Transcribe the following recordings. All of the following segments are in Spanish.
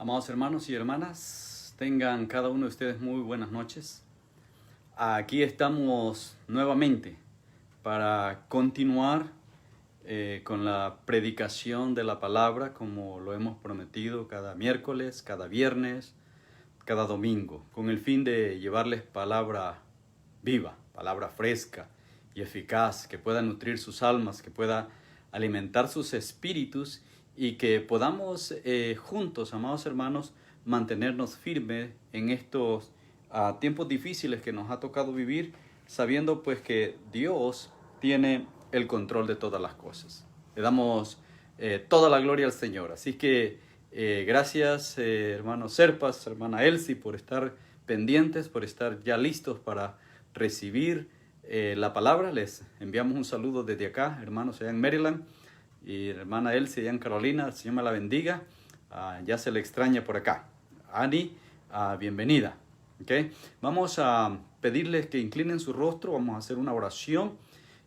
Amados hermanos y hermanas, tengan cada uno de ustedes muy buenas noches. Aquí estamos nuevamente para continuar con la predicación de la palabra, como lo hemos prometido cada miércoles, cada viernes, cada domingo, con el fin de llevarles palabra viva, palabra fresca y eficaz, que pueda nutrir sus almas, que pueda alimentar sus espíritus y que podamos juntos, amados hermanos, mantenernos firmes en estos tiempos difíciles que nos ha tocado vivir, sabiendo pues que Dios tiene el control de todas las cosas. Le damos toda la gloria al Señor. Así que gracias hermano Serpas, hermana Elsie, por estar pendientes, por estar ya listos para recibir la palabra. Les enviamos un saludo desde acá, hermanos allá en Maryland, y hermana Elsie allá en Carolina. El Señor me la bendiga. Ya se le extraña por acá. Ani, bienvenida. ¿Okay? Vamos a pedirles que inclinen su rostro, vamos a hacer una oración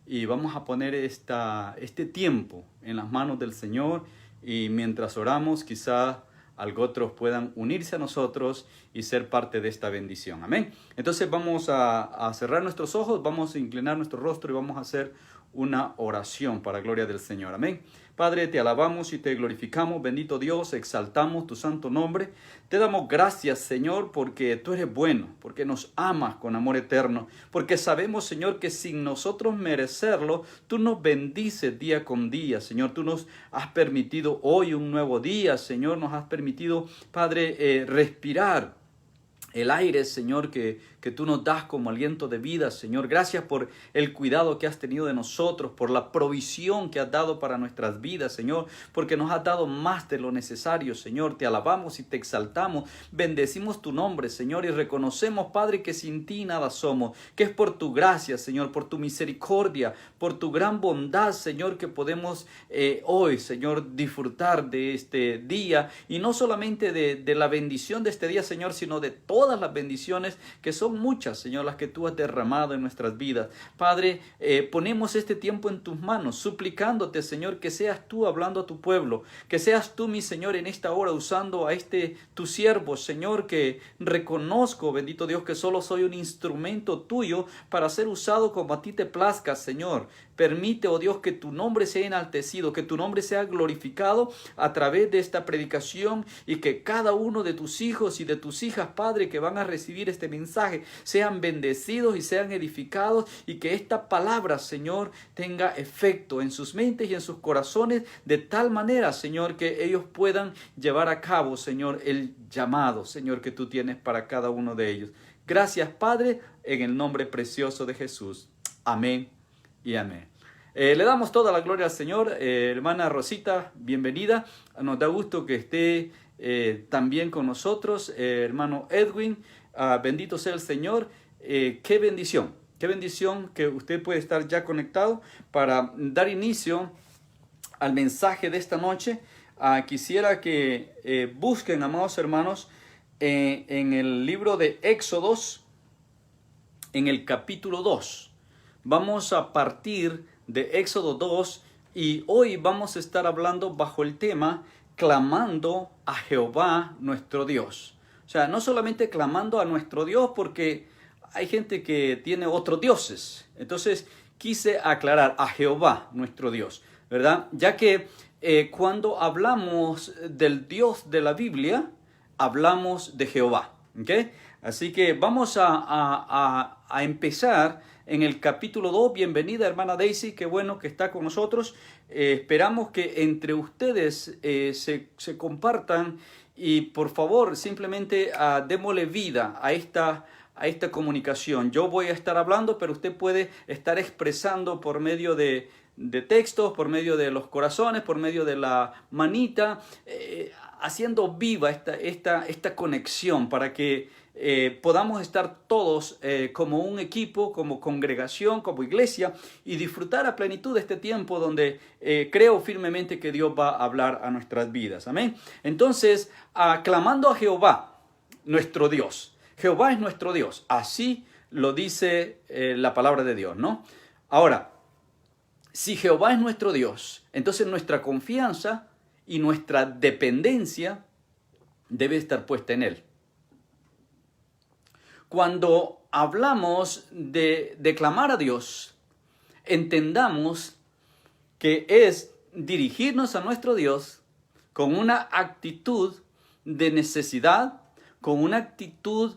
y vamos a poner este tiempo en las manos del Señor, y mientras oramos quizás algo otros puedan unirse a nosotros y ser parte de esta bendición. Amén. Entonces vamos a cerrar nuestros ojos, vamos a inclinar nuestro rostro y vamos a hacer una oración para gloria del Señor. Amén. Padre, te alabamos y te glorificamos, bendito Dios, exaltamos tu santo nombre. Te damos gracias, Señor, porque tú eres bueno, porque nos amas con amor eterno, porque sabemos, Señor, que sin nosotros merecerlo, tú nos bendices día con día, Señor. Tú nos has permitido hoy un nuevo día, Señor. Nos has permitido, Padre, respirar el aire, Señor, que tú nos das como aliento de vida, Señor. Gracias por el cuidado que has tenido de nosotros, por la provisión que has dado para nuestras vidas, Señor, porque nos has dado más de lo necesario, Señor. Te alabamos y te exaltamos, bendecimos tu nombre, Señor, y reconocemos, Padre, que sin ti nada somos, que es por tu gracia, Señor, por tu misericordia, por tu gran bondad, Señor, que podemos hoy, Señor, disfrutar de este día, y no solamente de la bendición de este día, Señor, sino de todas las bendiciones, que son muchas, Señor, las que tú has derramado en nuestras vidas. Padre, ponemos este tiempo en tus manos, suplicándote, Señor, que seas tú hablando a tu pueblo, que seas tú, mi Señor, en esta hora usando a tu siervo, Señor, que reconozco, bendito Dios, que solo soy un instrumento tuyo para ser usado como a ti te plazca, Señor. Permite, oh Dios, que tu nombre sea enaltecido, que tu nombre sea glorificado a través de esta predicación, y que cada uno de tus hijos y de tus hijas, Padre, que van a recibir este mensaje, sean bendecidos y sean edificados, y que esta palabra, Señor, tenga efecto en sus mentes y en sus corazones, de tal manera, Señor, que ellos puedan llevar a cabo, Señor, el llamado, Señor, que tú tienes para cada uno de ellos. Gracias, Padre, en el nombre precioso de Jesús. Amén y amén. Le damos toda la gloria al Señor. Hermana Rosita, bienvenida. Nos da gusto que esté también con nosotros. Hermano Edwin, bendito sea el Señor. Qué bendición que usted puede estar ya conectado para dar inicio al mensaje de esta noche. Quisiera que busquen, amados hermanos, en el libro de Éxodos, en el capítulo 2. Vamos a partir de Éxodo 2, y hoy vamos a estar hablando bajo el tema clamando a Jehová nuestro Dios. O sea, no solamente clamando a nuestro Dios, porque hay gente que tiene otros dioses. Entonces quise aclarar a Jehová nuestro Dios, ¿verdad? Ya que cuando hablamos del Dios de la Biblia, hablamos de Jehová. ¿Okay? Así que vamos a empezar en el capítulo 2. Bienvenida, hermana Daisy, qué bueno que está con nosotros. Esperamos que entre ustedes se compartan, y por favor simplemente démosle vida a esta comunicación. Yo voy a estar hablando, pero usted puede estar expresando por medio de textos, por medio de los corazones, por medio de la manita, haciendo viva esta conexión, para que podamos estar todos como un equipo, como congregación, como iglesia, y disfrutar a plenitud de este tiempo donde creo firmemente que Dios va a hablar a nuestras vidas. Amén. Entonces, clamando a Jehová, nuestro Dios. Jehová es nuestro Dios. Así lo dice la palabra de Dios, ¿no? Ahora, si Jehová es nuestro Dios, entonces nuestra confianza y nuestra dependencia debe estar puesta en Él. Cuando hablamos de clamar a Dios, entendamos que es dirigirnos a nuestro Dios con una actitud de necesidad, con una actitud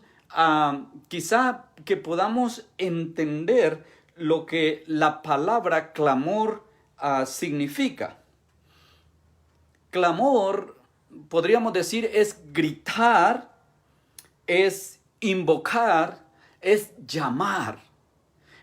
quizá que podamos entender lo que la palabra clamor significa. Clamor, podríamos decir, es gritar, es invocar, es llamar.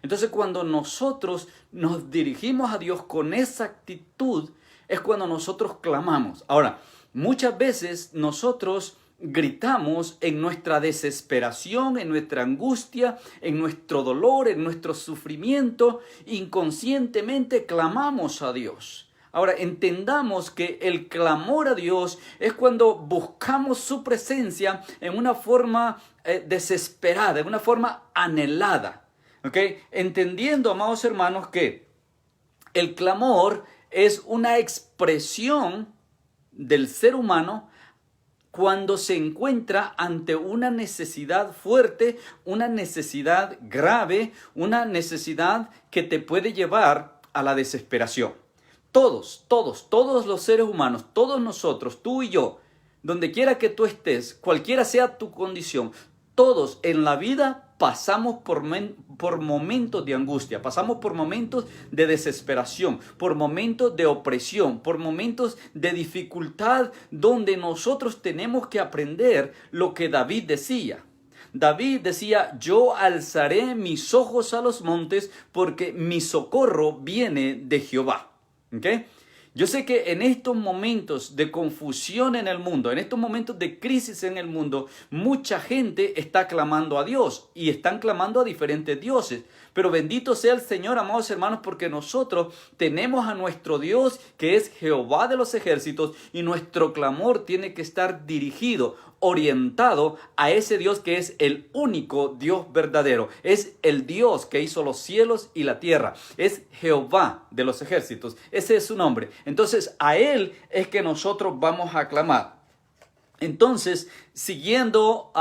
Entonces, cuando nosotros nos dirigimos a Dios con esa actitud, es cuando nosotros clamamos. Ahora, muchas veces nosotros gritamos en nuestra desesperación, en nuestra angustia, en nuestro dolor, en nuestro sufrimiento. Inconscientemente clamamos a Dios. Ahora, entendamos que el clamor a Dios es cuando buscamos su presencia en una forma desesperada, en una forma anhelada. ¿Ok? Entendiendo, amados hermanos, que el clamor es una expresión del ser humano cuando se encuentra ante una necesidad fuerte, una necesidad grave, una necesidad que te puede llevar a la desesperación. Todos los seres humanos, todos nosotros, tú y yo, donde quiera que tú estés, cualquiera sea tu condición, todos en la vida pasamos por momentos de angustia, pasamos por momentos de desesperación, por momentos de opresión, por momentos de dificultad, donde nosotros tenemos que aprender lo que David decía. David decía, yo alzaré mis ojos a los montes porque mi socorro viene de Jehová. ¿Okay? Yo sé que en estos momentos de confusión en el mundo, en estos momentos de crisis en el mundo, mucha gente está clamando a Dios y están clamando a diferentes dioses. Pero bendito sea el Señor, amados hermanos, porque nosotros tenemos a nuestro Dios que es Jehová de los ejércitos y nuestro clamor tiene que estar dirigido, orientado a ese Dios que es el único Dios verdadero. Es el Dios que hizo los cielos y la tierra. Es Jehová de los ejércitos. Ese es su nombre. Entonces a Él es que nosotros vamos a clamar. Entonces, siguiendo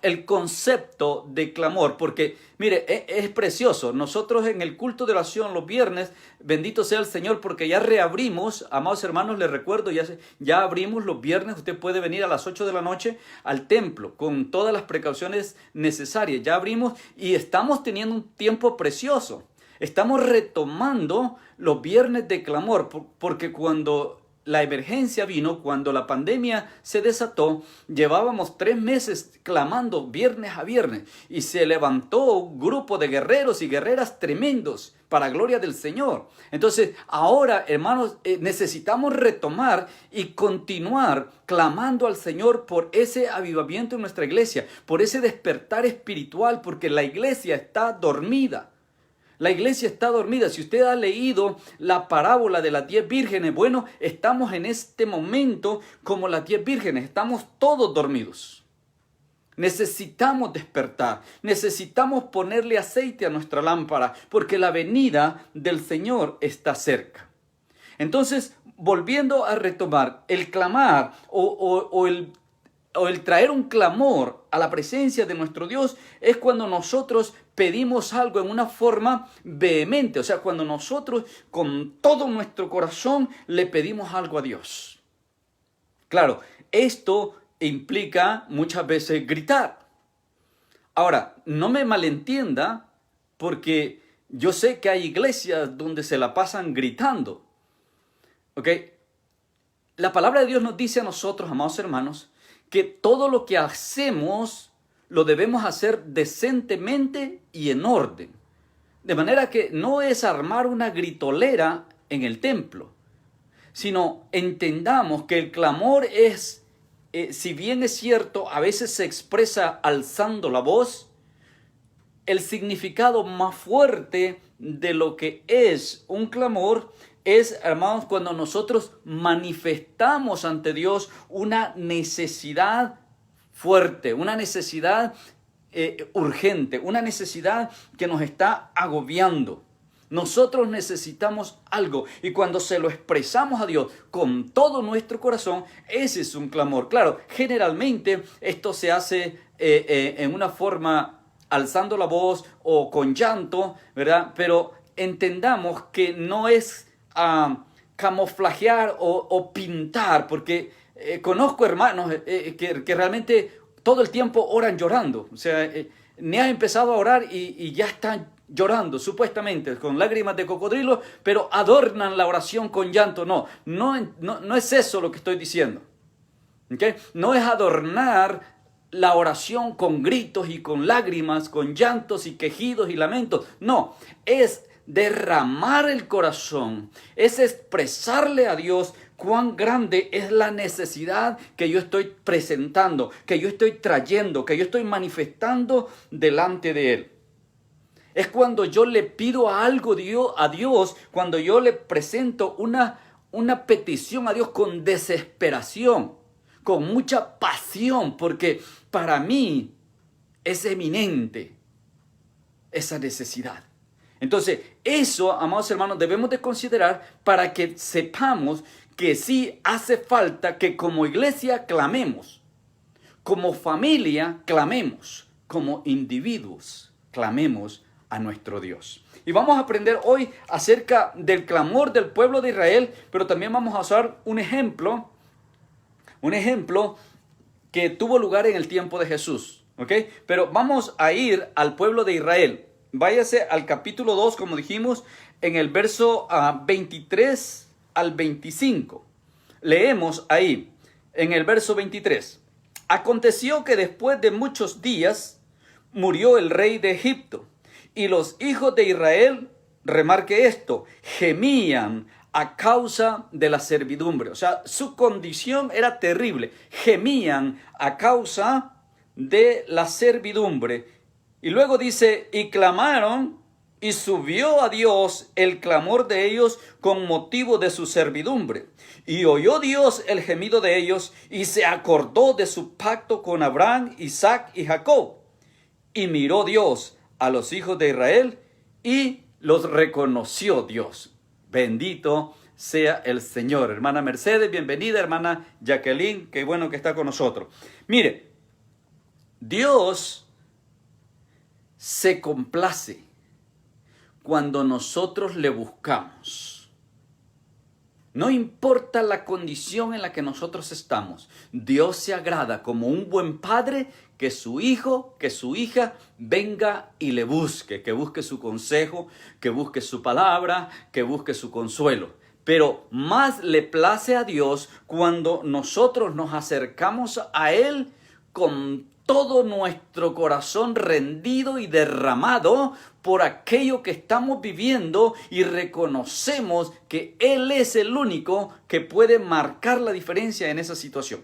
el concepto de clamor, porque mire, es precioso. Nosotros en el culto de oración los viernes, bendito sea el Señor, porque ya reabrimos, amados hermanos, les recuerdo, ya abrimos los viernes. Usted puede venir a las 8 de la noche al templo con todas las precauciones necesarias. Ya abrimos y estamos teniendo un tiempo precioso. Estamos retomando los viernes de clamor, porque cuando la emergencia vino, cuando la pandemia se desató, llevábamos 3 meses clamando viernes a viernes y se levantó un grupo de guerreros y guerreras tremendos para gloria del Señor. Entonces, ahora, hermanos, necesitamos retomar y continuar clamando al Señor por ese avivamiento en nuestra iglesia, por ese despertar espiritual, porque la iglesia está dormida. La iglesia está dormida. Si usted ha leído la parábola de las 10 vírgenes, bueno, estamos en este momento como las 10 vírgenes. Estamos todos dormidos. Necesitamos despertar. Necesitamos ponerle aceite a nuestra lámpara porque la venida del Señor está cerca. Entonces, volviendo a retomar, el clamar o el traer un clamor a la presencia de nuestro Dios es cuando nosotros pedimos algo en una forma vehemente, o sea, cuando nosotros con todo nuestro corazón le pedimos algo a Dios. Claro, esto implica muchas veces gritar. Ahora, no me malentienda, porque yo sé que hay iglesias donde se la pasan gritando. ¿Ok? La palabra de Dios nos dice a nosotros, amados hermanos, que todo lo que hacemos lo debemos hacer decentemente y en orden. De manera que no es armar una gritolera en el templo, sino entendamos que el clamor es, si bien es cierto, a veces se expresa alzando la voz, el significado más fuerte de lo que es un clamor es, hermanos, cuando nosotros manifestamos ante Dios una necesidad fuerte, una necesidad urgente, una necesidad que nos está agobiando. Nosotros necesitamos algo y cuando se lo expresamos a Dios con todo nuestro corazón, ese es un clamor. Claro, generalmente esto se hace en una forma alzando la voz o con llanto, ¿verdad? Pero entendamos que no es camuflajear o pintar, porque conozco hermanos que realmente todo el tiempo oran llorando. O sea, ni ha empezado a orar y ya están llorando, supuestamente, con lágrimas de cocodrilo, pero adornan la oración con llanto. No es eso lo que estoy diciendo. ¿Okay? No es adornar la oración con gritos y con lágrimas, con llantos y quejidos y lamentos. No, es derramar el corazón, es expresarle a Dios cuán grande es la necesidad que yo estoy presentando, que yo estoy trayendo, que yo estoy manifestando delante de Él. Es cuando yo le pido algo a Dios, cuando yo le presento una petición a Dios con desesperación, con mucha pasión, porque para mí es eminente esa necesidad. Entonces, eso, amados hermanos, debemos de considerar para que sepamos que sí hace falta que como iglesia clamemos, como familia clamemos, como individuos clamemos a nuestro Dios. Y vamos a aprender hoy acerca del clamor del pueblo de Israel, pero también vamos a usar un ejemplo que tuvo lugar en el tiempo de Jesús, ¿ok? Pero vamos a ir al pueblo de Israel. Váyase al capítulo 2, como dijimos, en el verso 23 al 25. Leemos ahí, en el verso 23. Aconteció que después de muchos días murió el rey de Egipto, y los hijos de Israel, remarque esto, gemían a causa de la servidumbre. O sea, su condición era terrible. Gemían a causa de la servidumbre. Y luego dice, y clamaron, y subió a Dios el clamor de ellos con motivo de su servidumbre. Y oyó Dios el gemido de ellos, y se acordó de su pacto con Abraham, Isaac y Jacob. Y miró Dios a los hijos de Israel, y los reconoció Dios. Bendito sea el Señor. Hermana Mercedes, bienvenida. Hermana Jacqueline, qué bueno que está con nosotros. Mire, Dios se complace cuando nosotros le buscamos. No importa la condición en la que nosotros estamos, Dios se agrada como un buen padre que su hijo, que su hija venga y le busque, que busque su consejo, que busque su palabra, que busque su consuelo. Pero más le place a Dios cuando nosotros nos acercamos a Él con todo nuestro corazón rendido y derramado por aquello que estamos viviendo y reconocemos que Él es el único que puede marcar la diferencia en esa situación.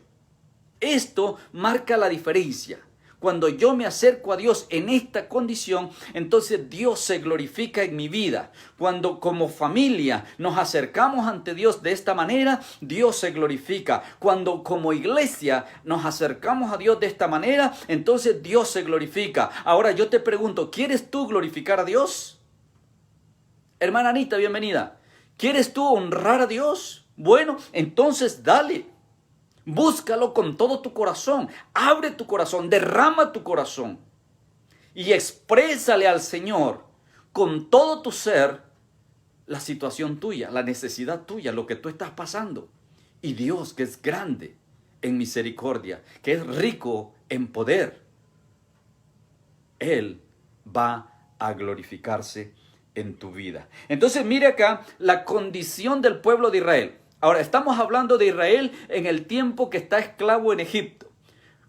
Esto marca la diferencia. Cuando yo me acerco a Dios en esta condición, entonces Dios se glorifica en mi vida. Cuando como familia nos acercamos ante Dios de esta manera, Dios se glorifica. Cuando como iglesia nos acercamos a Dios de esta manera, entonces Dios se glorifica. Ahora yo te pregunto, ¿quieres tú glorificar a Dios? Hermana Anita, bienvenida. ¿Quieres tú honrar a Dios? Bueno, entonces dale. Búscalo con todo tu corazón, abre tu corazón, derrama tu corazón y exprésale al Señor con todo tu ser la situación tuya, la necesidad tuya, lo que tú estás pasando. Y Dios, que es grande en misericordia, que es rico en poder, Él va a glorificarse en tu vida. Entonces mire acá la condición del pueblo de Israel. Ahora, estamos hablando de Israel en el tiempo que está esclavo en Egipto.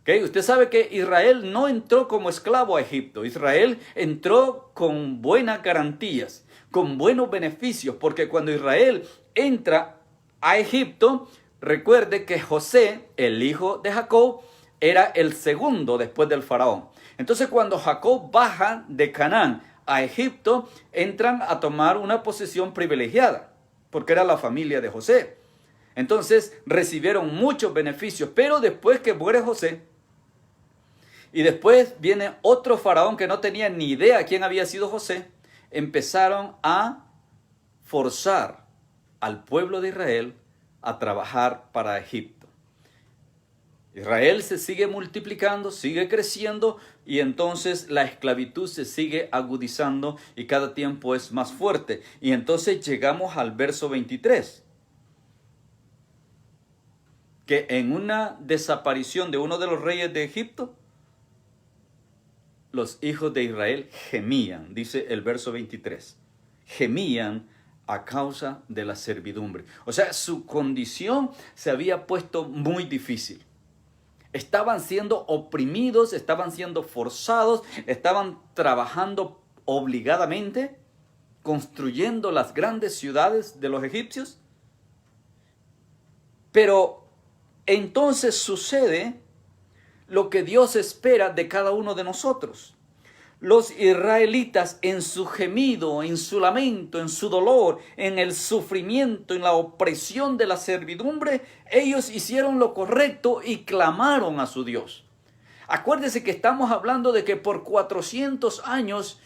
¿Okay? Usted sabe que Israel no entró como esclavo a Egipto. Israel entró con buenas garantías, con buenos beneficios, porque cuando Israel entra a Egipto, recuerde que José, el hijo de Jacob, era el segundo después del faraón. Entonces, cuando Jacob baja de Canaán a Egipto, entran a tomar una posesión privilegiada, porque era la familia de José. Entonces recibieron muchos beneficios, pero después que muere José, y después viene otro faraón que no tenía ni idea quién había sido José, empezaron a forzar al pueblo de Israel a trabajar para Egipto. Israel se sigue multiplicando, sigue creciendo y entonces la esclavitud se sigue agudizando y cada tiempo es más fuerte. Y entonces llegamos al verso 23. Que en una desaparición de uno de los reyes de Egipto, los hijos de Israel gemían, dice el verso 23. Gemían a causa de la servidumbre. O sea, su condición se había puesto muy difícil. Estaban siendo oprimidos, estaban siendo forzados, estaban trabajando obligadamente, construyendo las grandes ciudades de los egipcios. Pero entonces sucede lo que Dios espera de cada uno de nosotros. Los israelitas en su gemido, en su lamento, en su dolor, en el sufrimiento, en la opresión de la servidumbre, ellos hicieron lo correcto y clamaron a su Dios. Acuérdese que estamos hablando de que por 400 años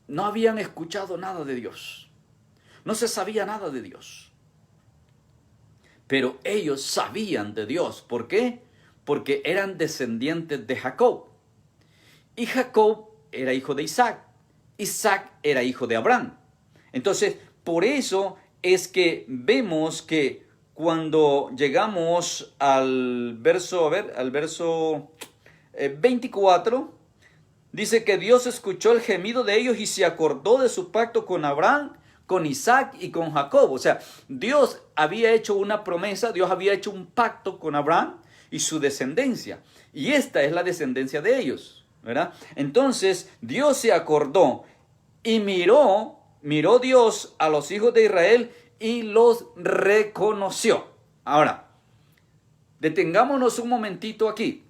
no habían escuchado nada de Dios. No se sabía nada de Dios. Pero ellos sabían de Dios. ¿Por qué? Porque eran descendientes de Jacob. Y Jacob era hijo de Isaac. Isaac era hijo de Abraham. Entonces, por eso es que vemos que cuando llegamos al verso, al verso 24, dice que Dios escuchó el gemido de ellos y se acordó de su pacto con Abraham, con Isaac y con Jacob. O sea, Dios había hecho una promesa, Dios había hecho un pacto con Abraham y su descendencia. Y esta es la descendencia de ellos, ¿verdad? Entonces Dios se acordó y miró Dios a los hijos de Israel y los reconoció. Ahora, detengámonos un momentito aquí.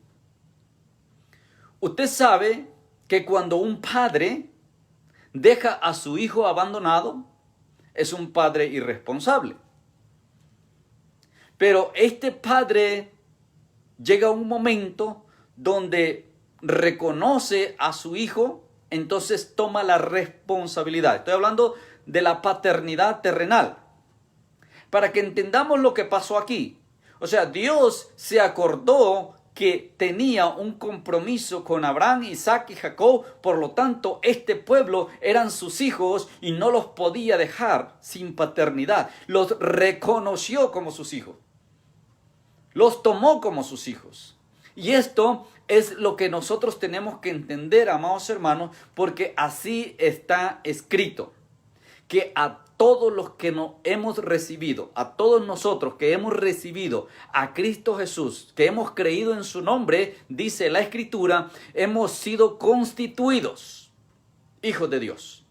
Usted sabe que cuando un padre deja a su hijo abandonado, es un padre irresponsable. Pero este padre llega a un momento donde reconoce a su hijo, entonces toma la responsabilidad. Estoy hablando de la paternidad terrenal. Para que entendamos lo que pasó aquí. O sea, Dios se acordó que tenía un compromiso con Abraham, Isaac y Jacob. Por lo tanto, este pueblo eran sus hijos y no los podía dejar sin paternidad. Los reconoció como sus hijos. Los tomó como sus hijos. Y esto es lo que nosotros tenemos que entender, amados hermanos, porque así está escrito. Que a todos los que nos hemos recibido, a todos nosotros que hemos recibido a Cristo Jesús, que hemos creído en su nombre, dice la Escritura, hemos sido constituidos hijos de Dios.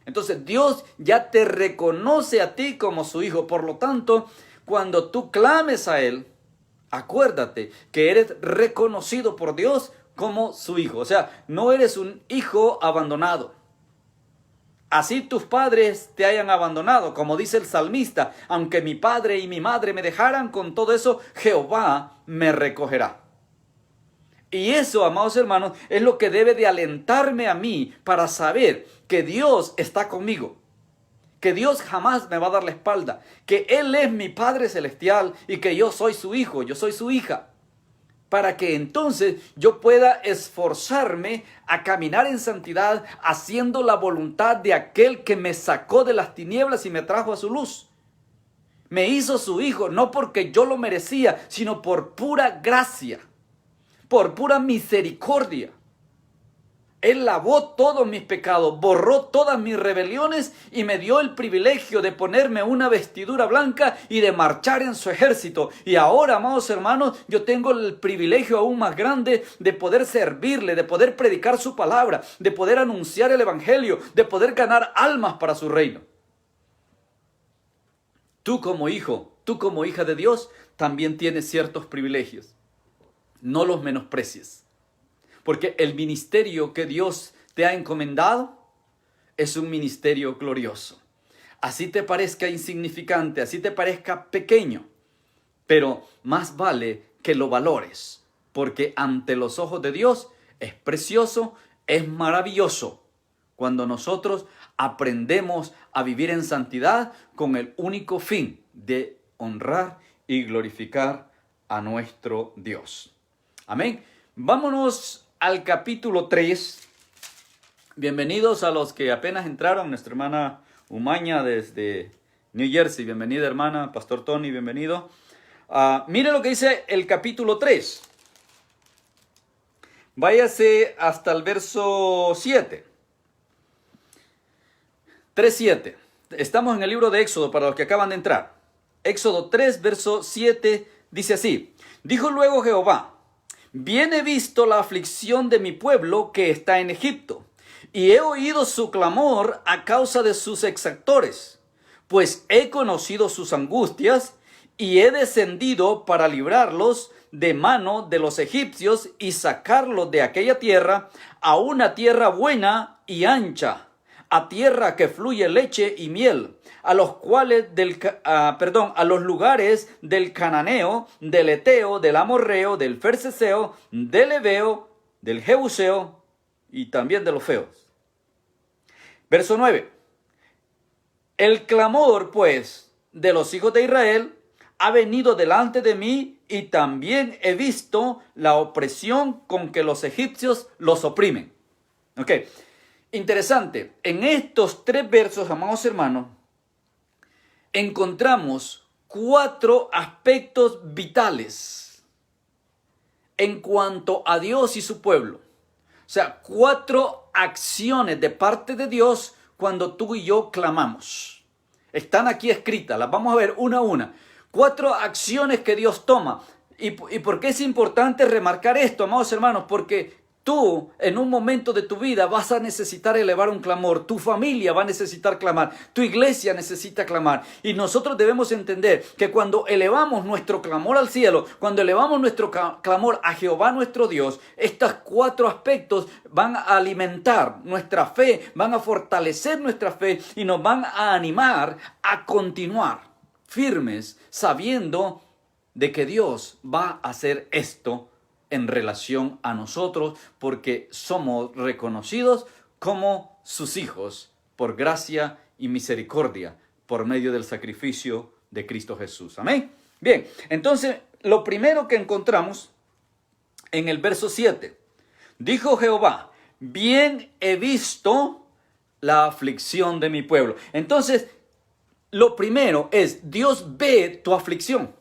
Entonces Dios ya te reconoce a ti como su hijo. Por lo tanto, cuando tú clames a Él, acuérdate que eres reconocido por Dios como su hijo. O sea, no eres un hijo abandonado. Así tus padres te hayan abandonado, como dice el salmista, aunque mi padre y mi madre me dejaran, con todo eso Jehová me recogerá. Y eso, amados hermanos, es lo que debe de alentarme a mí para saber que Dios está conmigo. Que Dios jamás me va a dar la espalda, que Él es mi Padre Celestial y que yo soy su hijo, yo soy su hija. Para que entonces yo pueda esforzarme a caminar en santidad, haciendo la voluntad de aquel que me sacó de las tinieblas y me trajo a su luz. Me hizo su hijo, no porque yo lo merecía, sino por pura gracia, por pura misericordia. Él lavó todos mis pecados, borró todas mis rebeliones y me dio el privilegio de ponerme una vestidura blanca y de marchar en su ejército. Y ahora, amados hermanos, yo tengo el privilegio aún más grande de poder servirle, de poder predicar su palabra, de poder anunciar el evangelio, de poder ganar almas para su reino. Tú como hijo, tú como hija de Dios, también tienes ciertos privilegios. No los menosprecies. Porque el ministerio que Dios te ha encomendado es un ministerio glorioso. Así te parezca insignificante, así te parezca pequeño, pero más vale que lo valores, porque ante los ojos de Dios es precioso, es maravilloso, Cuando nosotros aprendemos a vivir en santidad con el único fin de honrar y glorificar a nuestro Dios. Amén. Vámonos al capítulo 3. Bienvenidos a los que apenas entraron. Nuestra hermana Umaña desde New Jersey. Bienvenida, hermana. Pastor Tony, bienvenido. Mire lo que dice el capítulo 3. Váyase hasta el verso 7. 3:7. Estamos en el libro de Éxodo para los que acaban de entrar. Éxodo 3, verso 7 dice así. Dijo luego Jehová: bien he visto la aflicción de mi pueblo que está en Egipto, y he oído su clamor a causa de sus exactores, pues he conocido sus angustias, y he descendido para librarlos de mano de los egipcios y sacarlos de aquella tierra a una tierra buena y ancha, a tierra que fluye leche y miel, a los lugares del cananeo, del eteo, del amorreo, del ferseseo, del heveo, del jebuseo y también de los feos. Verso 9. El clamor, pues, de los hijos de Israel ha venido delante de mí, y también he visto la opresión con que los egipcios los oprimen. Ok. Interesante, en estos 3 versos, amados hermanos, encontramos 4 aspectos vitales en cuanto a Dios y su pueblo. O sea, 4 acciones de parte de Dios cuando tú y yo clamamos. Están aquí escritas, las vamos a ver una a una. 4 acciones que Dios toma. ¿Y por qué es importante remarcar esto, amados hermanos? Porque tú, en un momento de tu vida, vas a necesitar elevar un clamor. Tu familia va a necesitar clamar. Tu iglesia necesita clamar. Y nosotros debemos entender que cuando elevamos nuestro clamor al cielo, cuando elevamos nuestro clamor a Jehová nuestro Dios, estos 4 aspectos van a alimentar nuestra fe, van a fortalecer nuestra fe y nos van a animar a continuar firmes, sabiendo de que Dios va a hacer esto en relación a nosotros, porque somos reconocidos como sus hijos por gracia y misericordia por medio del sacrificio de Cristo Jesús. Amén. Bien, entonces lo primero que encontramos en el verso 7, dijo Jehová: bien he visto la aflicción de mi pueblo. Entonces, lo primero es, Dios ve tu aflicción.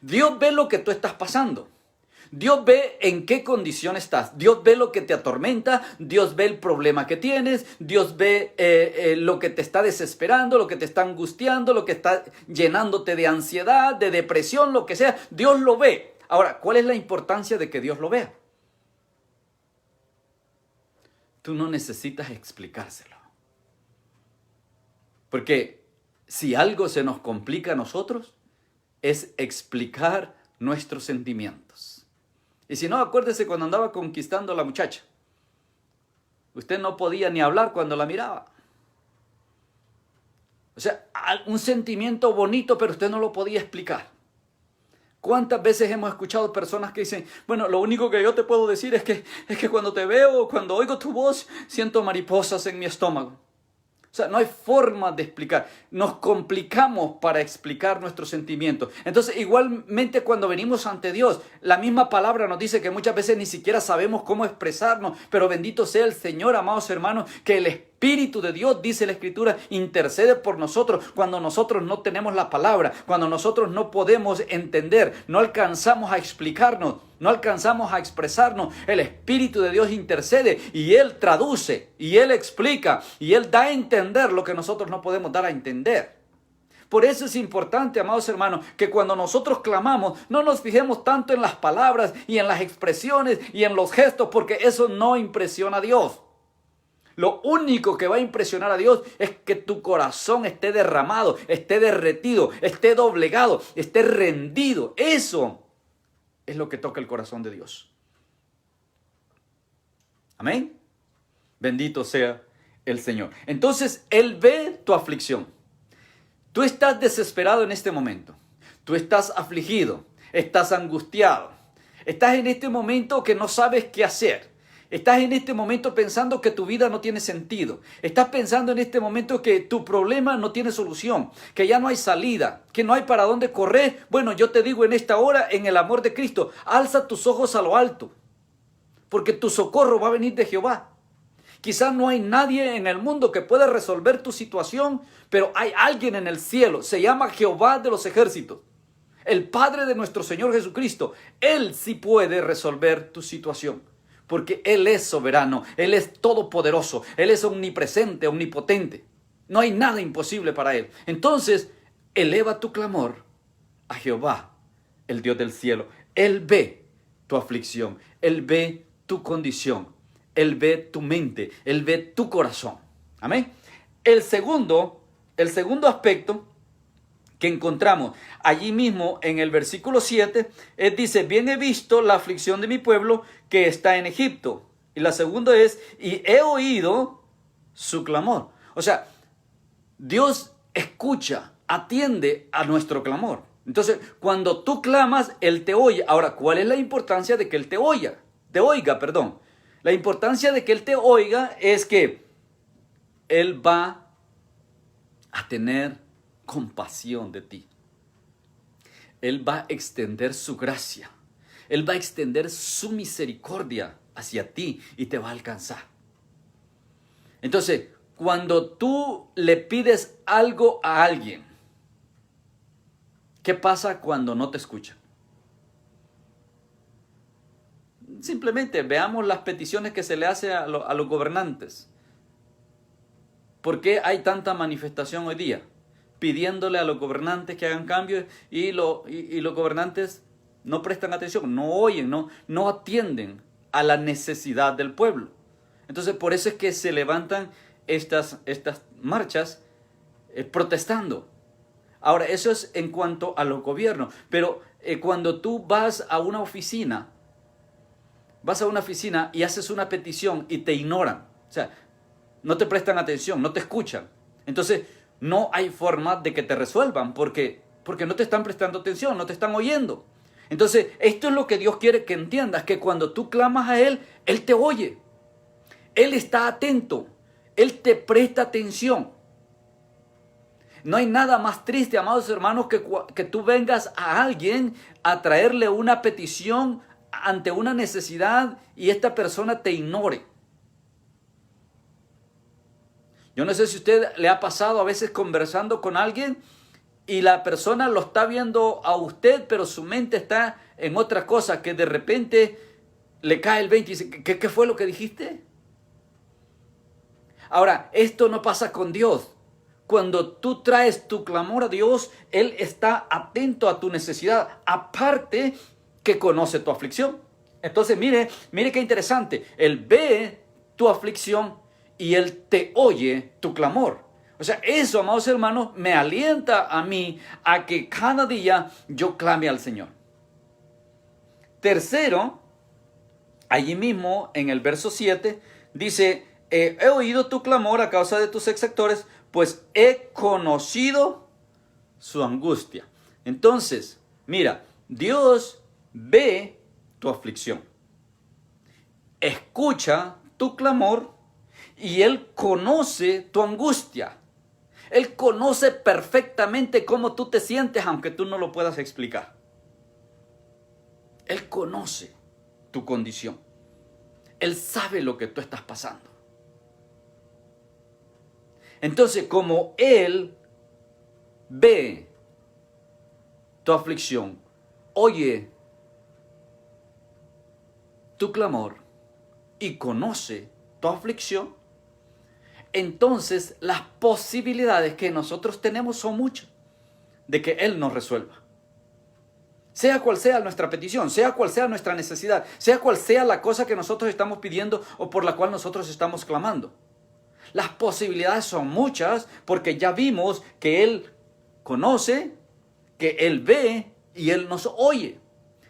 Dios ve lo que tú estás pasando. Dios ve en qué condición estás. Dios ve lo que te atormenta. Dios ve el problema que tienes. Dios ve lo que te está desesperando, lo que te está angustiando, lo que está llenándote de ansiedad, de depresión, lo que sea. Dios lo ve. Ahora, ¿cuál es la importancia de que Dios lo vea? Tú no necesitas explicárselo. Porque si algo se nos complica a nosotros, es explicar nuestros sentimientos. Y si no, acuérdese cuando andaba conquistando a la muchacha. Usted no podía ni hablar cuando la miraba. O sea, un sentimiento bonito, pero usted no lo podía explicar. ¿Cuántas veces hemos escuchado personas que dicen, bueno, lo único que yo te puedo decir es que cuando te veo, cuando oigo tu voz, siento mariposas en mi estómago? O sea, no hay forma de explicar. Nos complicamos para explicar nuestros sentimientos. Entonces, igualmente cuando venimos ante Dios, la misma palabra nos dice que muchas veces ni siquiera sabemos cómo expresarnos. Pero bendito sea el Señor, amados hermanos, que el Espíritu de Dios, dice la Escritura, intercede por nosotros cuando nosotros no tenemos la palabra, cuando nosotros no podemos entender, no alcanzamos a explicarnos, no alcanzamos a expresarnos. El Espíritu de Dios intercede y Él traduce y Él explica y Él da a entender lo que nosotros no podemos dar a entender. Por eso es importante, amados hermanos, que cuando nosotros clamamos no nos fijemos tanto en las palabras y en las expresiones y en los gestos, porque eso no impresiona a Dios. Lo único que va a impresionar a Dios es que tu corazón esté derramado, esté derretido, esté doblegado, esté rendido. Eso es lo que toca el corazón de Dios. Amén. Bendito sea el Señor. Entonces, Él ve tu aflicción. Tú estás desesperado en este momento. Tú estás afligido, estás angustiado. Estás en este momento que no sabes qué hacer. Estás en este momento pensando que tu vida no tiene sentido. Estás pensando en este momento que tu problema no tiene solución, que ya no hay salida, que no hay para dónde correr. Bueno, yo te digo en esta hora, en el amor de Cristo, alza tus ojos a lo alto, porque tu socorro va a venir de Jehová. Quizás no hay nadie en el mundo que pueda resolver tu situación, pero hay alguien en el cielo. Se llama Jehová de los ejércitos, el Padre de nuestro Señor Jesucristo. Él sí puede resolver tu situación, porque Él es soberano, Él es todopoderoso, Él es omnipresente, omnipotente. No hay nada imposible para Él. Entonces, eleva tu clamor a Jehová, el Dios del cielo. Él ve tu aflicción, Él ve tu condición, Él ve tu mente, Él ve tu corazón. Amén. El segundo aspecto que encontramos allí mismo en el versículo 7, dice, bien he visto la aflicción de mi pueblo que está en Egipto. Y la segunda es, y he oído su clamor. O sea, Dios escucha, atiende a nuestro clamor. Entonces, cuando tú clamas, Él te oye. Ahora, ¿cuál es la importancia de que Él te oiga? La importancia de que Él te oiga es que Él va a tener compasión de ti. Él va a extender su gracia. Él va a extender su misericordia hacia ti y te va a alcanzar. Entonces, cuando tú le pides algo a alguien, ¿qué pasa cuando no te escuchan? Simplemente veamos las peticiones que se le hace a los gobernantes. ¿Por qué hay tanta manifestación hoy día? Pidiéndole a los gobernantes que hagan cambios y los gobernantes no prestan atención, no oyen, no atienden a la necesidad del pueblo. Entonces, por eso es que se levantan estas marchas protestando. Ahora, eso es en cuanto a los gobiernos, pero cuando tú vas a una oficina y haces una petición y te ignoran, o sea, no te prestan atención, no te escuchan, entonces no hay forma de que te resuelvan porque no te están prestando atención, no te están oyendo. Entonces, esto es lo que Dios quiere que entiendas, que cuando tú clamas a Él, Él te oye. Él está atento, Él te presta atención. No hay nada más triste, amados hermanos, que tú vengas a alguien a traerle una petición ante una necesidad y esta persona te ignore. Yo no sé si a usted le ha pasado a veces conversando con alguien y la persona lo está viendo a usted, pero su mente está en otra cosa, que de repente le cae el 20 y dice, ¿qué fue lo que dijiste? Ahora, esto no pasa con Dios. Cuando tú traes tu clamor a Dios, Él está atento a tu necesidad, aparte que conoce tu aflicción. Entonces, mire qué interesante. Él ve tu aflicción y Él te oye tu clamor. O sea, eso, amados hermanos, me alienta a mí a que cada día yo clame al Señor. Tercero, allí mismo en el verso 7, dice, he oído tu clamor a causa de tus exactores, pues he conocido su angustia. Entonces, mira, Dios ve tu aflicción, escucha tu clamor y Él conoce tu angustia. Él conoce perfectamente cómo tú te sientes, aunque tú no lo puedas explicar. Él conoce tu condición. Él sabe lo que tú estás pasando. Entonces, como Él ve tu aflicción, oye tu clamor y conoce tu aflicción, entonces las posibilidades que nosotros tenemos son muchas de que Él nos resuelva. Sea cual sea nuestra petición, sea cual sea nuestra necesidad, sea cual sea la cosa que nosotros estamos pidiendo o por la cual nosotros estamos clamando. Las posibilidades son muchas porque ya vimos que Él conoce, que Él ve y Él nos oye.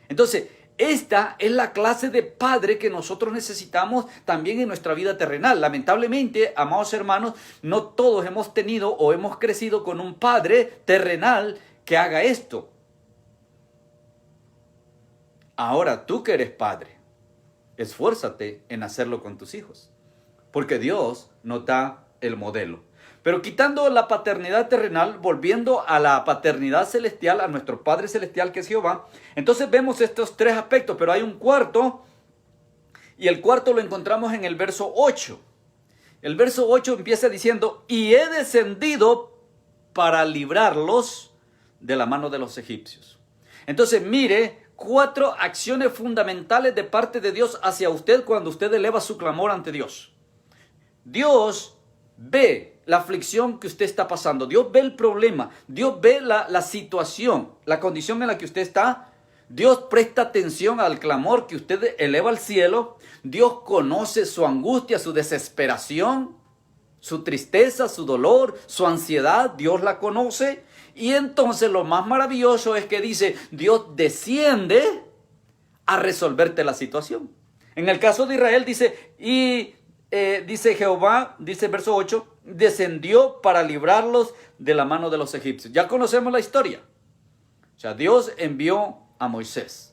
Entonces, esta es la clase de padre que nosotros necesitamos también en nuestra vida terrenal. Lamentablemente, amados hermanos, no todos hemos tenido o hemos crecido con un padre terrenal que haga esto. Ahora, tú que eres padre, esfuérzate en hacerlo con tus hijos, porque Dios nos da el modelo. Pero quitando la paternidad terrenal, volviendo a la paternidad celestial, a nuestro Padre Celestial que es Jehová, entonces vemos estos tres aspectos, pero hay un cuarto, y el cuarto lo encontramos en el verso 8. El verso 8 empieza diciendo, y he descendido para librarlos de la mano de los egipcios. Entonces mire, 4 acciones fundamentales de parte de Dios hacia usted cuando usted eleva su clamor ante Dios. Dios ve la aflicción que usted está pasando. Dios ve el problema. Dios ve la situación, la condición en la que usted está. Dios presta atención al clamor que usted eleva al cielo. Dios conoce su angustia, su desesperación, su tristeza, su dolor, su ansiedad. Dios la conoce. Y entonces lo más maravilloso es que dice, Dios desciende a resolverte la situación. En el caso de Israel dice, dice Jehová, dice el verso 8, descendió para librarlos de la mano de los egipcios. Ya conocemos la historia. O sea, Dios envió a Moisés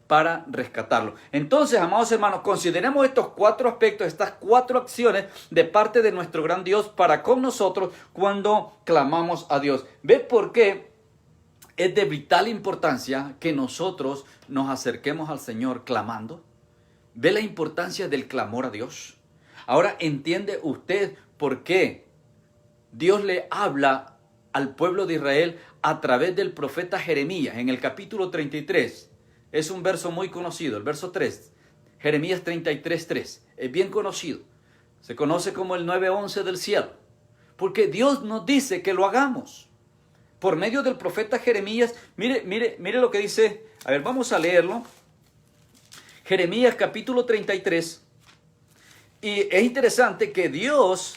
para rescatarlo. Entonces, amados hermanos, consideremos estos 4 aspectos, estas 4 acciones de parte de nuestro gran Dios para con nosotros cuando clamamos a Dios. ¿Ve por qué es de vital importancia que nosotros nos acerquemos al Señor clamando? ¿Ve la importancia del clamor a Dios? Ahora entiende usted por qué Dios le habla al pueblo de Israel a través del profeta Jeremías en el capítulo 33. Es un verso muy conocido, el verso 3. Jeremías 33:3. Es bien conocido. Se conoce como el 9:11 del cielo. Porque Dios nos dice que lo hagamos. Por medio del profeta Jeremías, mire lo que dice. A ver, vamos a leerlo. Jeremías capítulo 33. Y es interesante que Dios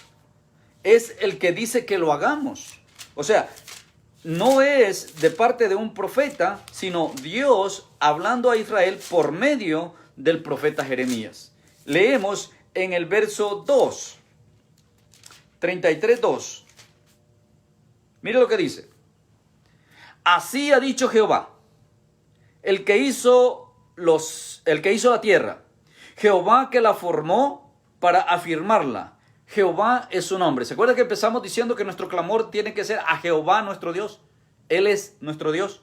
es el que dice que lo hagamos. O sea, no es de parte de un profeta, sino Dios hablando a Israel por medio del profeta Jeremías. Leemos en el verso 2, 33:2. Mire lo que dice. Así ha dicho Jehová, el que hizo la tierra, Jehová que la formó para afirmarla. Jehová es su nombre. ¿Se acuerda que empezamos diciendo que nuestro clamor tiene que ser a Jehová nuestro Dios? Él es nuestro Dios.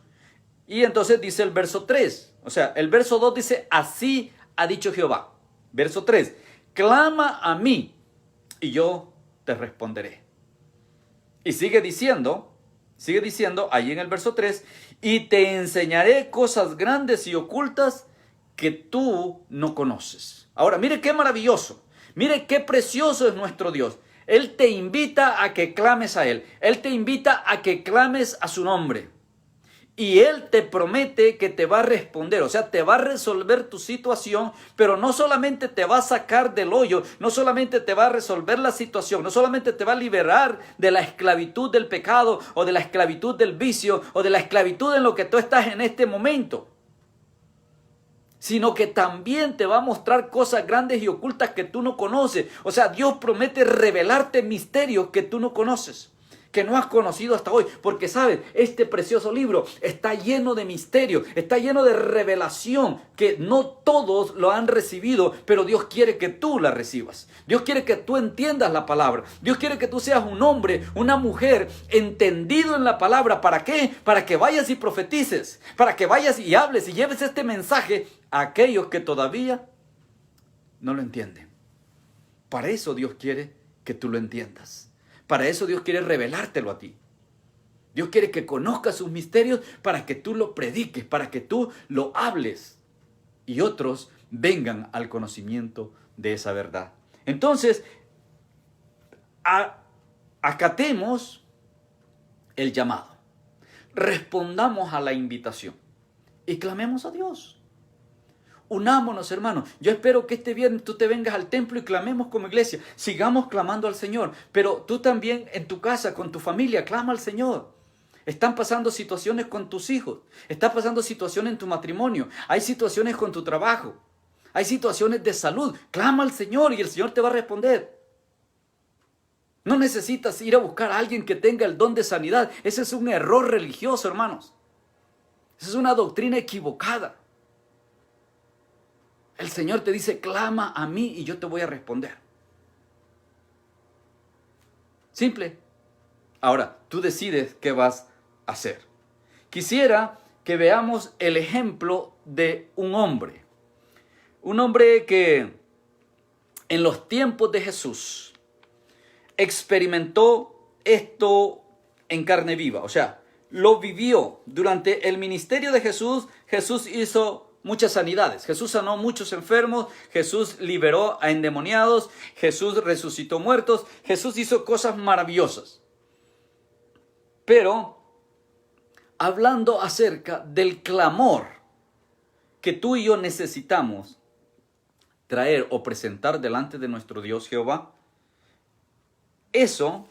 Y entonces dice el verso 3. O sea, el verso 2 dice, así ha dicho Jehová. Verso 3. Clama a mí y yo te responderé. Y sigue diciendo ahí en el verso 3, y te enseñaré cosas grandes y ocultas que tú no conoces. Ahora, mire qué maravilloso. Mire qué precioso es nuestro Dios. Él te invita a que clames a Él. Él te invita a que clames a su nombre. Y Él te promete que te va a responder. O sea, te va a resolver tu situación. Pero no solamente te va a sacar del hoyo. No solamente te va a resolver la situación. No solamente te va a liberar de la esclavitud del pecado. O de la esclavitud del vicio. O de la esclavitud en lo que tú estás en este momento. Sino que también te va a mostrar cosas grandes y ocultas que tú no conoces. O sea, Dios promete revelarte misterios que tú no conoces, que no has conocido hasta hoy. Porque, ¿sabes? Este precioso libro está lleno de misterios, está lleno de revelación que no todos lo han recibido, pero Dios quiere que tú la recibas. Dios quiere que tú entiendas la palabra. Dios quiere que tú seas un hombre, una mujer entendido en la palabra. ¿Para qué? Para que vayas y profetices, para que vayas y hables y lleves este mensaje a aquellos que todavía no lo entienden. Para eso Dios quiere que tú lo entiendas. Para eso Dios quiere revelártelo a ti. Dios quiere que conozcas sus misterios para que tú lo prediques, para que tú lo hables y otros vengan al conocimiento de esa verdad. Entonces, acatemos el llamado, respondamos a la invitación y clamemos a Dios. Unámonos, hermanos. Yo espero que este viernes tú te vengas al templo y clamemos como iglesia. Sigamos clamando al Señor. Pero tú también en tu casa, con tu familia, clama al Señor. Están pasando situaciones con tus hijos. Está pasando situaciones en tu matrimonio. Hay situaciones con tu trabajo. Hay situaciones de salud. Clama al Señor y el Señor te va a responder. No necesitas ir a buscar a alguien que tenga el don de sanidad. Ese es un error religioso, hermanos. Esa es una doctrina equivocada. El Señor te dice, clama a mí y yo te voy a responder. Simple. Ahora, tú decides qué vas a hacer. Quisiera que veamos el ejemplo de un hombre. Un hombre que en los tiempos de Jesús experimentó esto en carne viva. O sea, lo vivió. Durante el ministerio de Jesús, Jesús hizo muchas sanidades. Jesús sanó muchos enfermos, Jesús liberó a endemoniados, Jesús resucitó muertos, Jesús hizo cosas maravillosas. Pero, hablando acerca del clamor que tú y yo necesitamos traer o presentar delante de nuestro Dios Jehová, eso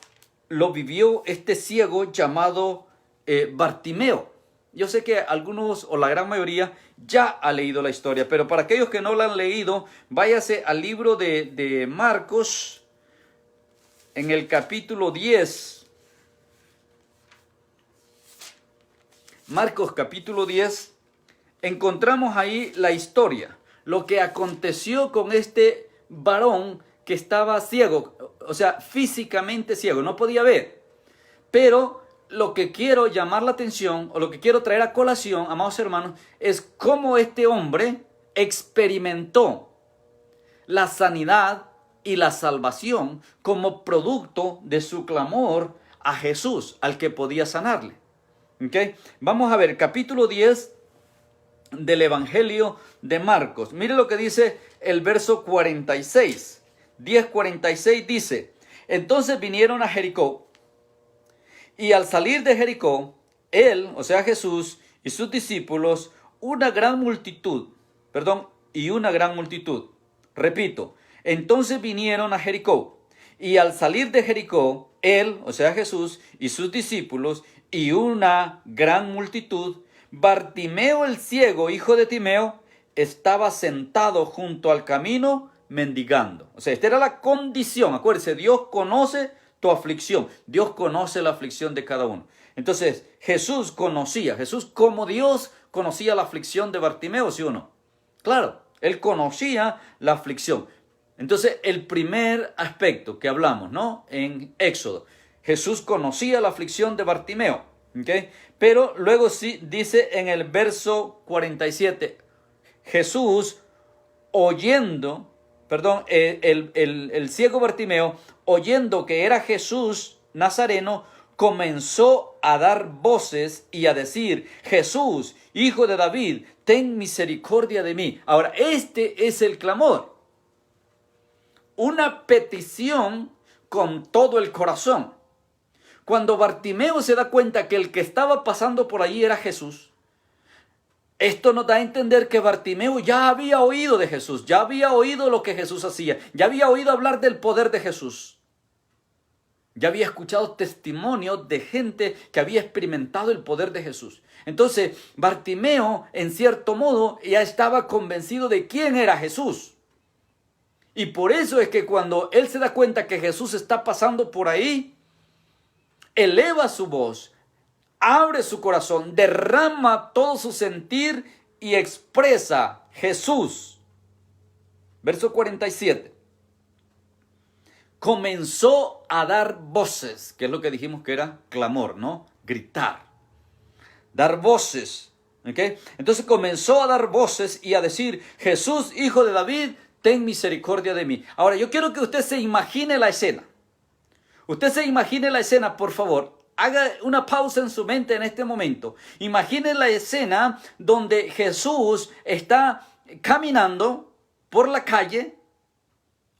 lo vivió este ciego llamado Bartimeo. Yo sé que algunos o la gran mayoría ya ha leído la historia, pero para aquellos que no la han leído, váyase al libro de Marcos en el capítulo 10. Marcos capítulo 10, encontramos ahí la historia, lo que aconteció con este varón que estaba ciego, o sea, físicamente ciego, no podía ver. Pero lo que quiero llamar la atención, o lo que quiero traer a colación, amados hermanos, es cómo este hombre experimentó la sanidad y la salvación como producto de su clamor a Jesús, al que podía sanarle. ¿Okay? Vamos a ver, capítulo 10 del Evangelio de Marcos. Mire lo que dice el verso 46. 10:46 dice: entonces vinieron a Jericó, y al salir de Jericó, él, o sea Jesús, y sus discípulos, una gran multitud. Repito, entonces vinieron a Jericó, y al salir de Jericó, él, o sea Jesús, y sus discípulos, y una gran multitud, Bartimeo el ciego, hijo de Timeo, estaba sentado junto al camino mendigando. O sea, esta era la condición. Acuérdense, Dios conoce tu aflicción. Dios conoce la aflicción de cada uno. Entonces, Jesús como Dios conocía la aflicción de Bartimeo, ¿sí o no? Claro, él conocía la aflicción. Entonces, el primer aspecto que hablamos, ¿no? En Éxodo, Jesús conocía la aflicción de Bartimeo, ¿okay? Pero luego sí dice en el verso 47, Jesús el ciego Bartimeo, oyendo que era Jesús Nazareno, comenzó a dar voces y a decir: Jesús, hijo de David, ten misericordia de mí. Ahora, este es el clamor. Una petición con todo el corazón. Cuando Bartimeo se da cuenta que el que estaba pasando por allí era Jesús, esto nos da a entender que Bartimeo ya había oído de Jesús, ya había oído lo que Jesús hacía, ya había oído hablar del poder de Jesús. Ya había escuchado testimonios de gente que había experimentado el poder de Jesús. Entonces, Bartimeo, en cierto modo, ya estaba convencido de quién era Jesús. Y por eso es que cuando él se da cuenta que Jesús está pasando por ahí, eleva su voz, abre su corazón, derrama todo su sentir y expresa: Jesús. Verso 47. Comenzó a dar voces, que es lo que dijimos que era clamor, ¿no? Gritar. Dar voces. ¿Okay? Entonces comenzó a dar voces y a decir: Jesús, hijo de David, ten misericordia de mí. Ahora, yo quiero que usted se imagine la escena. Usted se imagine la escena, por favor. Haga una pausa en su mente en este momento. Imagine la escena donde Jesús está caminando por la calle,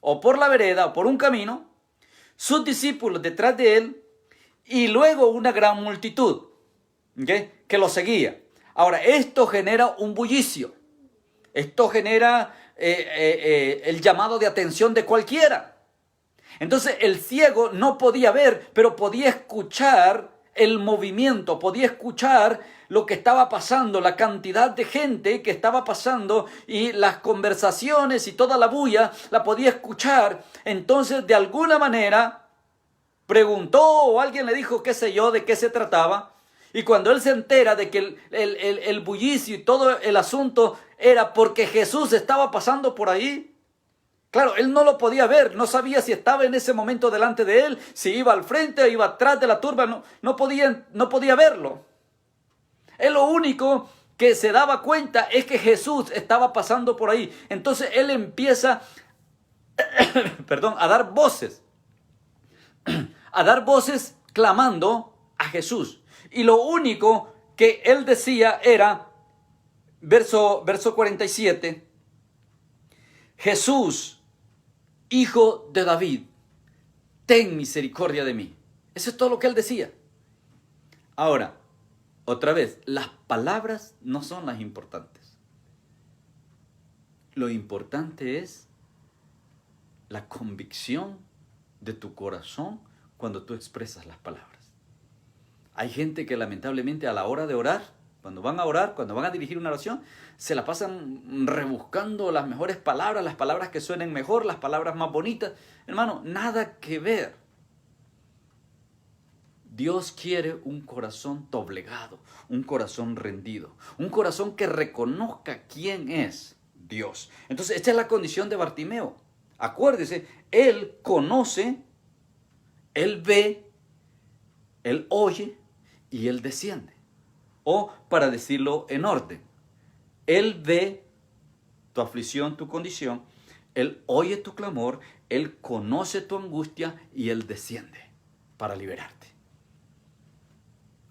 o por la vereda, o por un camino, sus discípulos detrás de él, y luego una gran multitud, ¿okay?, que lo seguía. Ahora, esto genera un bullicio. Esto genera el llamado de atención de cualquiera. Entonces el ciego no podía ver, pero podía escuchar el movimiento, podía escuchar lo que estaba pasando, la cantidad de gente que estaba pasando y las conversaciones y toda la bulla la podía escuchar. Entonces, de alguna manera, preguntó o alguien le dijo, qué sé yo, de qué se trataba. Y cuando él se entera de que el bullicio y todo el asunto era porque Jesús estaba pasando por ahí. Claro, él no lo podía ver, no sabía si estaba en ese momento delante de él, si iba al frente o iba atrás de la turba, no podía verlo. Él lo único que se daba cuenta es que Jesús estaba pasando por ahí. Entonces él empieza, a dar voces, clamando a Jesús. Y lo único que él decía era, verso 47, Jesús, Hijo de David, ten misericordia de mí. Eso es todo lo que él decía. Ahora, otra vez, las palabras no son las importantes. Lo importante es la convicción de tu corazón cuando tú expresas las palabras. Hay gente que lamentablemente a la hora de orar, cuando van a orar, cuando van a dirigir una oración, se la pasan rebuscando las mejores palabras, las palabras que suenen mejor, las palabras más bonitas. Hermano, nada que ver. Dios quiere un corazón doblegado, un corazón rendido, un corazón que reconozca quién es Dios. Entonces, esta es la condición de Bartimeo. Acuérdese, él conoce, él ve, él oye y él desciende. O, para decirlo en orden, él ve tu aflicción, tu condición, él oye tu clamor, él conoce tu angustia y él desciende para liberarte.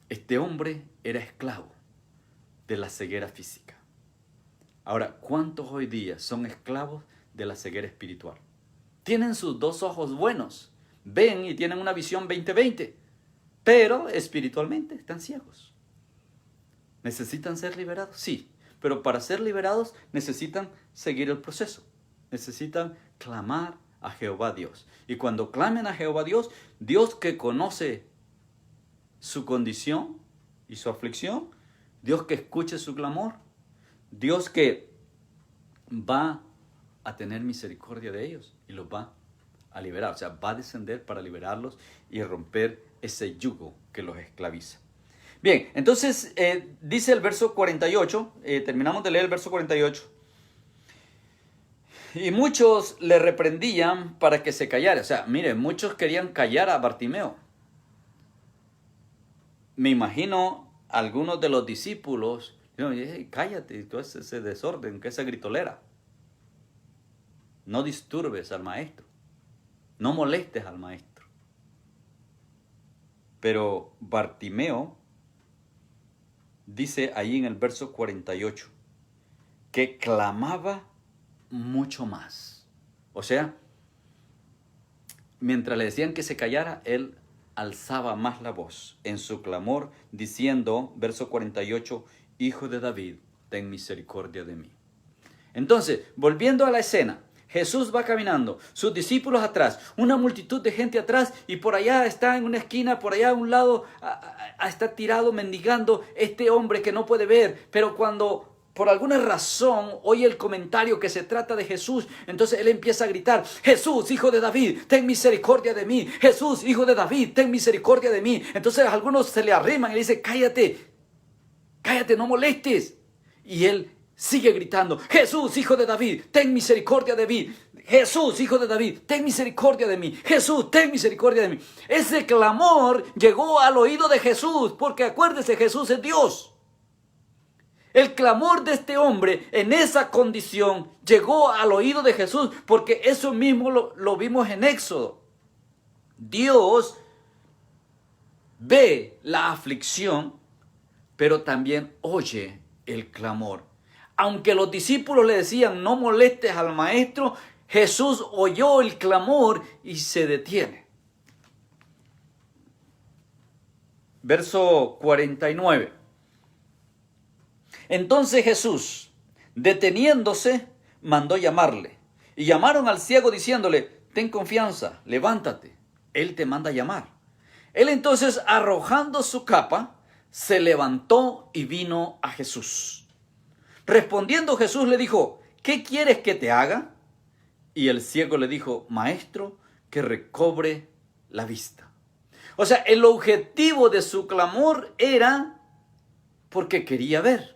Este hombre era esclavo de la ceguera física. Ahora, ¿cuántos hoy día son esclavos de la ceguera espiritual? Tienen sus dos ojos buenos, ven y tienen una visión 20/20, pero espiritualmente están ciegos. ¿Necesitan ser liberados? Sí, pero para ser liberados necesitan seguir el proceso. Necesitan clamar a Jehová Dios. Y cuando clamen a Jehová Dios, Dios que conoce su condición y su aflicción, Dios que escuche su clamor, Dios que va a tener misericordia de ellos y los va a liberar. O sea, va a descender para liberarlos y romper ese yugo que los esclaviza. Bien, entonces dice el verso 48, terminamos de leer el verso 48. Y muchos le reprendían para que se callara. O sea, mire, muchos querían callar a Bartimeo. Me imagino algunos de los discípulos, hey, cállate, todo ese desorden, que esa gritolera. No disturbes al maestro. No molestes al maestro. Pero Bartimeo dice ahí en el verso 48 que clamaba mucho más. O sea, mientras le decían que se callara, él alzaba más la voz en su clamor, diciendo, verso 48, Hijo de David, ten misericordia de mí. Entonces, volviendo a la escena, Jesús va caminando, sus discípulos atrás, una multitud de gente atrás, y por allá está en una esquina, por allá a un lado está tirado mendigando este hombre que no puede ver, pero cuando por alguna razón oye el comentario que se trata de Jesús, entonces él empieza a gritar, Jesús, Hijo de David, ten misericordia de mí, Jesús, Hijo de David, ten misericordia de mí. Entonces algunos se le arriman y le dicen, cállate, no molestes. Y él sigue gritando, Jesús, Hijo de David, ten misericordia de mí. Jesús, Hijo de David, ten misericordia de mí. Jesús, ten misericordia de mí. Ese clamor llegó al oído de Jesús, porque acuérdese, Jesús es Dios. El clamor de este hombre en esa condición llegó al oído de Jesús, porque eso mismo lo vimos en Éxodo. Dios ve la aflicción, pero también oye el clamor. Aunque los discípulos le decían, no molestes al maestro, Jesús oyó el clamor y se detiene. Verso 49. Entonces Jesús, deteniéndose, mandó llamarle. Y llamaron al ciego diciéndole, ten confianza, levántate, él te manda a llamar. Él entonces, arrojando su capa, se levantó y vino a Jesús. Respondiendo Jesús le dijo, ¿qué quieres que te haga? Y el ciego le dijo, maestro, que recobre la vista. O sea, el objetivo de su clamor era porque quería ver.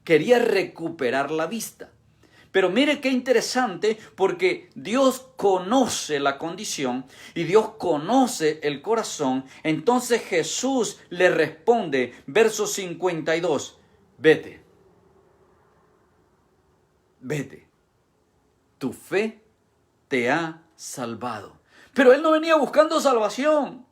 quería recuperar la vista. Pero mire qué interesante, porque Dios conoce la condición y Dios conoce el corazón. Entonces Jesús le responde, verso 52, vete, vete, tu fe te ha salvado. Pero él no venía buscando salvación.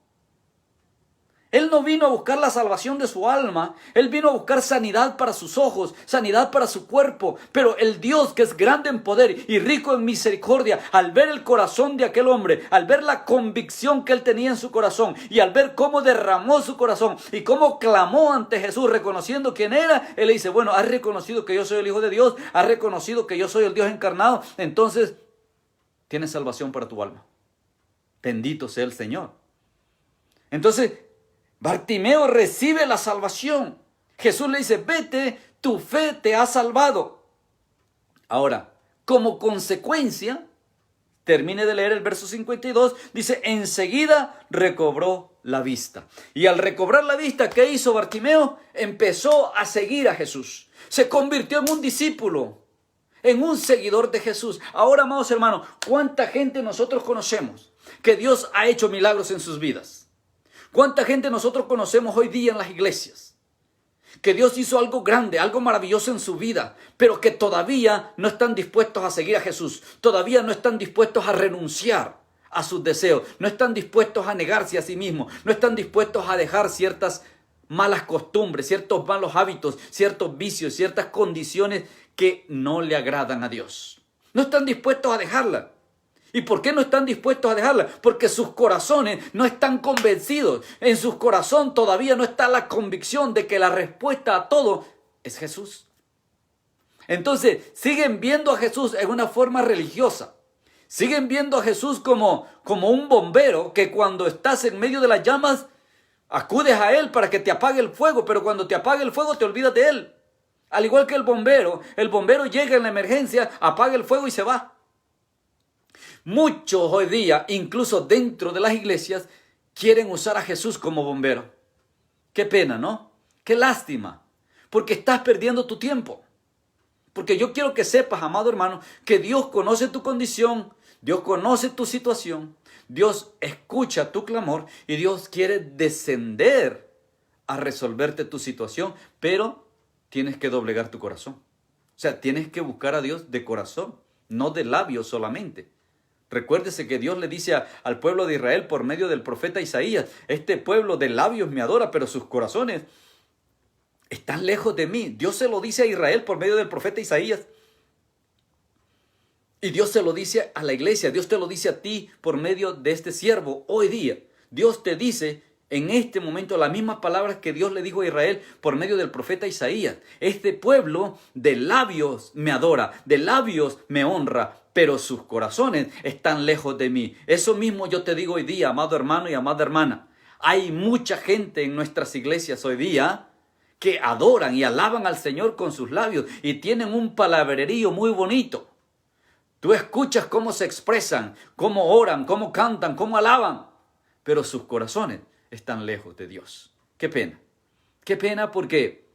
Él no vino a buscar la salvación de su alma, él vino a buscar sanidad para sus ojos, sanidad para su cuerpo. Pero el Dios, que es grande en poder y rico en misericordia, al ver el corazón de aquel hombre, al ver la convicción que él tenía en su corazón y al ver cómo derramó su corazón y cómo clamó ante Jesús reconociendo quién era, él le dice, bueno, has reconocido que yo soy el Hijo de Dios, has reconocido que yo soy el Dios encarnado, entonces tienes salvación para tu alma. Bendito sea el Señor. Entonces, Bartimeo recibe la salvación. Jesús le dice, vete, tu fe te ha salvado. Ahora, como consecuencia, termine de leer el verso 52, dice, enseguida recobró la vista. Y al recobrar la vista, ¿qué hizo Bartimeo? Empezó a seguir a Jesús. Se convirtió en un discípulo, en un seguidor de Jesús. Ahora, amados hermanos, ¿cuánta gente nosotros conocemos que Dios ha hecho milagros en sus vidas? ¿Cuánta gente nosotros conocemos hoy día en las iglesias? Que Dios hizo algo grande, algo maravilloso en su vida, pero que todavía no están dispuestos a seguir a Jesús. Todavía no están dispuestos a renunciar a sus deseos. No están dispuestos a negarse a sí mismos. No están dispuestos a dejar ciertas malas costumbres, ciertos malos hábitos, ciertos vicios, ciertas condiciones que no le agradan a Dios. No están dispuestos a dejarla. ¿Y por qué no están dispuestos a dejarla? Porque sus corazones no están convencidos. En su corazón todavía no está la convicción de que la respuesta a todo es Jesús. Entonces siguen viendo a Jesús en una forma religiosa. Siguen viendo a Jesús como un bombero que cuando estás en medio de las llamas acudes a Él para que te apague el fuego, pero cuando te apague el fuego te olvidas de Él. Al igual que el bombero llega en la emergencia, apaga el fuego y se va. Muchos hoy día, incluso dentro de las iglesias, quieren usar a Jesús como bombero. Qué pena, ¿no? Qué lástima, porque estás perdiendo tu tiempo. Porque yo quiero que sepas, amado hermano, que Dios conoce tu condición, Dios conoce tu situación, Dios escucha tu clamor y Dios quiere descender a resolverte tu situación, pero tienes que doblegar tu corazón. O sea, tienes que buscar a Dios de corazón, no de labios solamente. Recuérdese que Dios le dice al pueblo de Israel por medio del profeta Isaías, este pueblo de labios me adora, pero sus corazones están lejos de mí. Dios se lo dice a Israel por medio del profeta Isaías. Y Dios se lo dice a la iglesia, Dios te lo dice a ti por medio de este siervo hoy día. Dios te dice en este momento las mismas palabras que Dios le dijo a Israel por medio del profeta Isaías. Este pueblo de labios me adora, de labios me honra, pero sus corazones están lejos de mí. Eso mismo yo te digo hoy día, amado hermano y amada hermana. Hay mucha gente en nuestras iglesias hoy día que adoran y alaban al Señor con sus labios y tienen un palabrerío muy bonito. Tú escuchas cómo se expresan, cómo oran, cómo cantan, cómo alaban, pero sus corazones están lejos de Dios. Qué pena. Qué pena, porque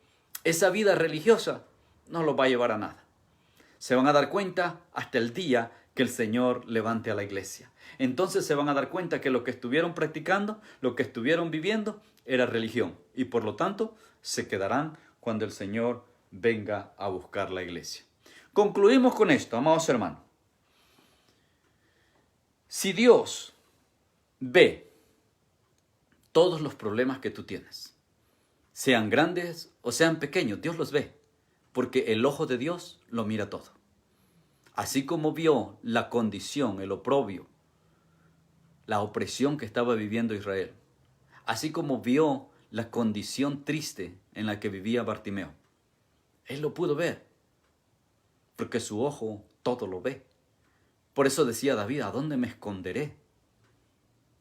esa vida religiosa no los va a llevar a nada. Se van a dar cuenta hasta el día que el Señor levante a la iglesia. Entonces se van a dar cuenta que lo que estuvieron practicando, lo que estuvieron viviendo, era religión. Y por lo tanto, se quedarán cuando el Señor venga a buscar la iglesia. Concluimos con esto, amados hermanos. Si Dios ve todos los problemas que tú tienes, sean grandes o sean pequeños, Dios los ve. Porque el ojo de Dios lo mira todo. Así como vio la condición, el oprobio, la opresión que estaba viviendo Israel. Así como vio la condición triste en la que vivía Bartimeo. Él lo pudo ver. Porque su ojo todo lo ve. Por eso decía David, ¿a dónde me esconderé?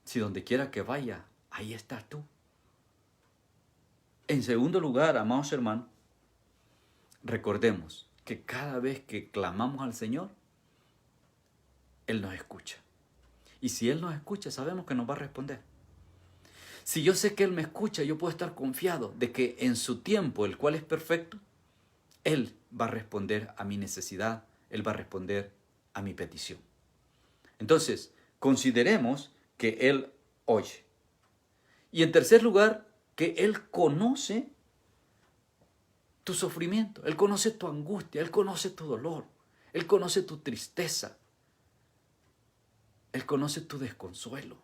Si donde quiera que vaya, ahí estás tú. En segundo lugar, amados hermanos, recordemos que cada vez que clamamos al Señor, Él nos escucha. Y si Él nos escucha, sabemos que nos va a responder. Si yo sé que Él me escucha, yo puedo estar confiado de que en su tiempo, el cual es perfecto, Él va a responder a mi necesidad, Él va a responder a mi petición. Entonces, consideremos que Él oye. Y en tercer lugar, que Él conoce tu sufrimiento, Él conoce tu angustia, Él conoce tu dolor, Él conoce tu tristeza, Él conoce tu desconsuelo.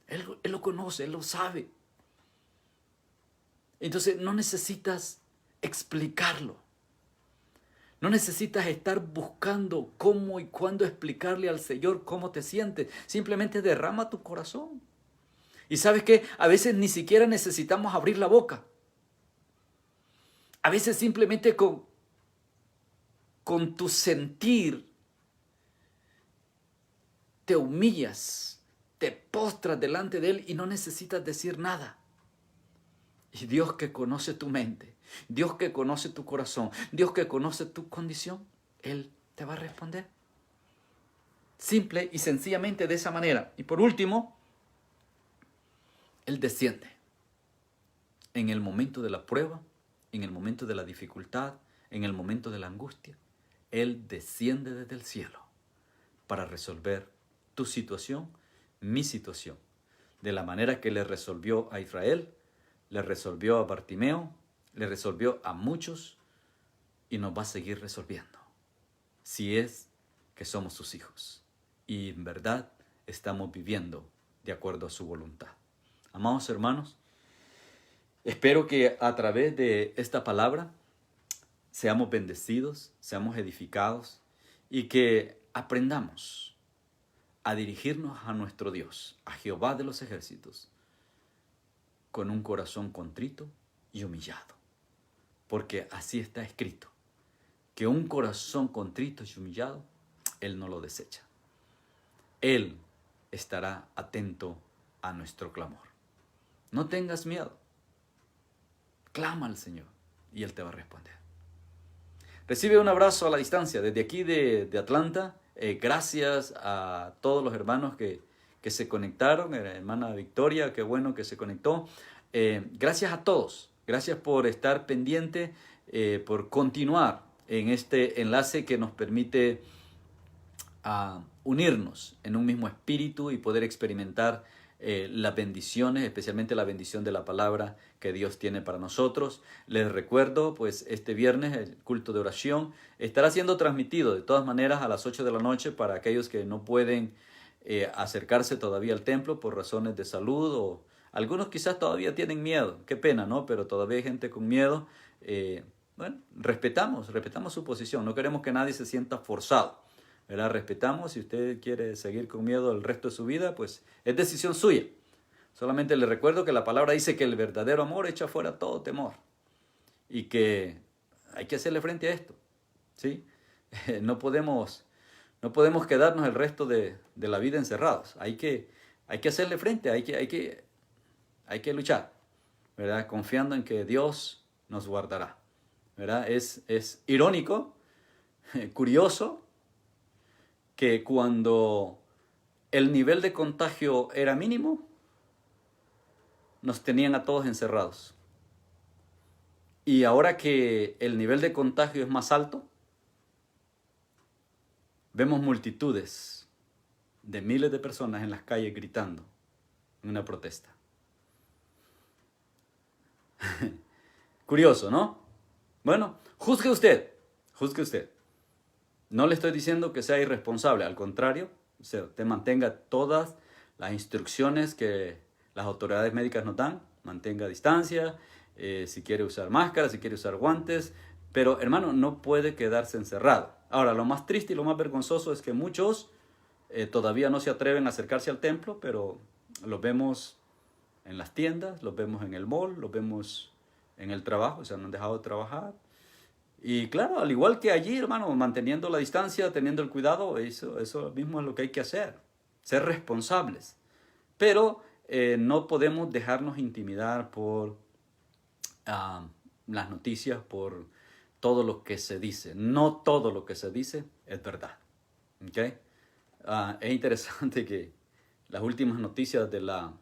Él lo conoce, Él lo sabe. Entonces no necesitas explicarlo. No necesitas estar buscando cómo y cuándo explicarle al Señor cómo te sientes. Simplemente derrama tu corazón. Y ¿sabes qué? A veces ni siquiera necesitamos abrir la boca. A veces simplemente con tu sentir te humillas, te postras delante de Él y no necesitas decir nada. Y Dios que conoce tu mente, Dios que conoce tu corazón, Dios que conoce tu condición, Él te va a responder. Simple y sencillamente de esa manera. Y por último, Él desciende en el momento de la prueba, en el momento de la dificultad, en el momento de la angustia. Él desciende desde el cielo para resolver tu situación, mi situación, de la manera que le resolvió a Israel, le resolvió a Bartimeo, le resolvió a muchos y nos va a seguir resolviendo, si es que somos sus hijos y en verdad estamos viviendo de acuerdo a su voluntad. Amados hermanos, espero que a través de esta palabra seamos bendecidos, seamos edificados y que aprendamos a dirigirnos a nuestro Dios, a Jehová de los ejércitos, con un corazón contrito y humillado. Porque así está escrito, que un corazón contrito y humillado, Él no lo desecha. Él estará atento a nuestro clamor. No tengas miedo. Clama al Señor y Él te va a responder. Recibe un abrazo a la distancia desde aquí de Atlanta. Gracias a todos los hermanos que se conectaron. Hermana Victoria, qué bueno que se conectó. Gracias a todos. Gracias por estar pendiente, por continuar en este enlace que nos permite unirnos en un mismo espíritu y poder experimentar las bendiciones, especialmente la bendición de la palabra que Dios tiene para nosotros. Les recuerdo, pues este viernes el culto de oración estará siendo transmitido de todas maneras a las 8 de la noche para aquellos que no pueden acercarse todavía al templo por razones de salud, o algunos quizás todavía tienen miedo. Qué pena, ¿no? Pero todavía hay gente con miedo. Bueno, respetamos su posición. No queremos que nadie se sienta forzado, ¿verdad? Respetamos. Si usted quiere seguir con miedo el resto de su vida, pues es decisión suya. Solamente le recuerdo que la palabra dice que el verdadero amor echa fuera todo temor y que hay que hacerle frente a esto, ¿sí? No podemos quedarnos el resto de la vida encerrados. Hay que hacerle frente, hay que luchar, ¿verdad? Confiando en que Dios nos guardará, ¿verdad? Es irónico, curioso, que cuando el nivel de contagio era mínimo, nos tenían a todos encerrados. Y ahora que el nivel de contagio es más alto, vemos multitudes de miles de personas en las calles gritando en una protesta. Curioso, ¿no? Bueno, juzgue usted. No le estoy diciendo que sea irresponsable, al contrario, usted mantenga todas las instrucciones que las autoridades médicas nos dan, mantenga distancia, si quiere usar máscara, si quiere usar guantes, pero hermano, no puede quedarse encerrado. Ahora, lo más triste y lo más vergonzoso es que muchos todavía no se atreven a acercarse al templo, pero los vemos en las tiendas, los vemos en el mall, los vemos en el trabajo, o sea, no han dejado de trabajar. Y claro, al igual que allí, hermano, manteniendo la distancia, teniendo el cuidado, eso mismo es lo que hay que hacer, ser responsables. Pero no podemos dejarnos intimidar por las noticias, por todo lo que se dice. No todo lo que se dice es verdad. ¿Okay? Es interesante que las últimas noticias de la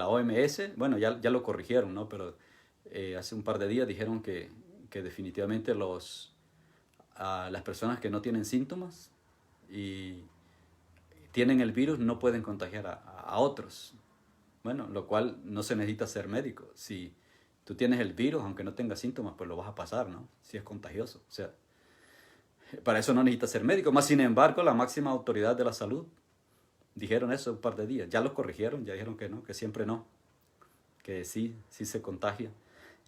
OMS, bueno, ya lo corrigieron, ¿no? Pero hace un par de días dijeron que que definitivamente las personas que no tienen síntomas y tienen el virus no pueden contagiar a otros. Bueno, lo cual no se necesita ser médico. Si tú tienes el virus, aunque no tengas síntomas, pues lo vas a pasar, ¿no? Si es contagioso. O sea, para eso no necesitas ser médico. Más sin embargo, la máxima autoridad de la salud dijeron eso un par de días. Ya los corrigieron, ya dijeron que no, que siempre no. Que sí se contagia.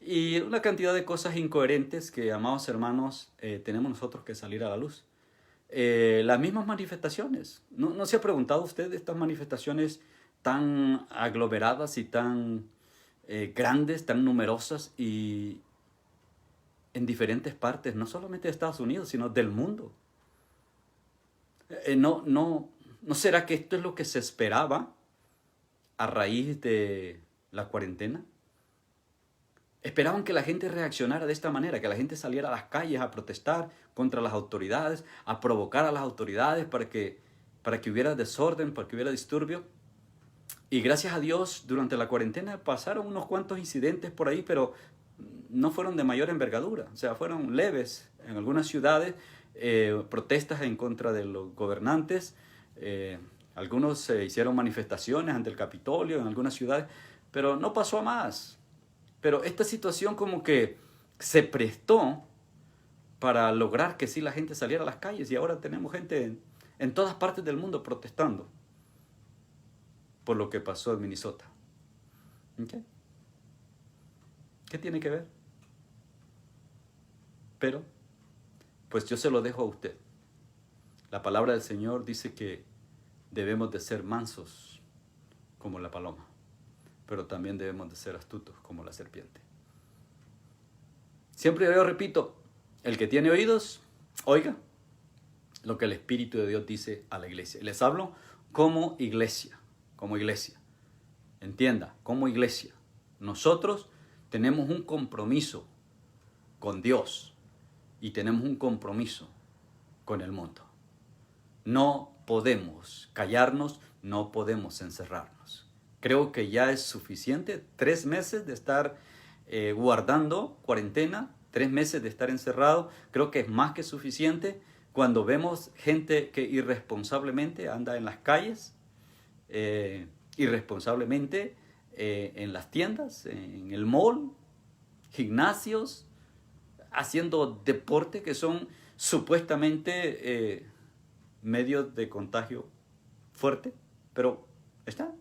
Y una cantidad de cosas incoherentes que, amados hermanos, tenemos nosotros que salir a la luz. Las mismas manifestaciones. ¿No se ha preguntado usted de estas manifestaciones tan aglomeradas y tan grandes, tan numerosas y en diferentes partes, no solamente de Estados Unidos, sino del mundo? ¿No será que esto es lo que se esperaba a raíz de la cuarentena? Esperaban que la gente reaccionara de esta manera, que la gente saliera a las calles a protestar contra las autoridades, a provocar a las autoridades para que hubiera desorden, para que hubiera disturbio. Y gracias a Dios, durante la cuarentena pasaron unos cuantos incidentes por ahí, pero no fueron de mayor envergadura. O sea, fueron leves en algunas ciudades, protestas en contra de los gobernantes. Algunos hicieron manifestaciones ante el Capitolio en algunas ciudades, pero no pasó a más. Pero esta situación como que se prestó para lograr que sí la gente saliera a las calles, y ahora tenemos gente en todas partes del mundo protestando por lo que pasó en Minnesota. ¿Okay? ¿Qué tiene que ver? Pero, pues yo se lo dejo a usted. La palabra del Señor dice que debemos de ser mansos como la paloma, pero también debemos de ser astutos como la serpiente. Siempre yo repito, el que tiene oídos, oiga lo que el Espíritu de Dios dice a la iglesia. Les hablo como iglesia. Entienda, como iglesia. Nosotros tenemos un compromiso con Dios y tenemos un compromiso con el mundo. No podemos callarnos, no podemos encerrarnos. Creo que ya es suficiente 3 meses de estar guardando cuarentena, 3 meses de estar encerrado. Creo que es más que suficiente cuando vemos gente que irresponsablemente anda en las calles, irresponsablemente en las tiendas, en el mall, gimnasios, haciendo deporte que son supuestamente medios de contagio fuerte, pero están.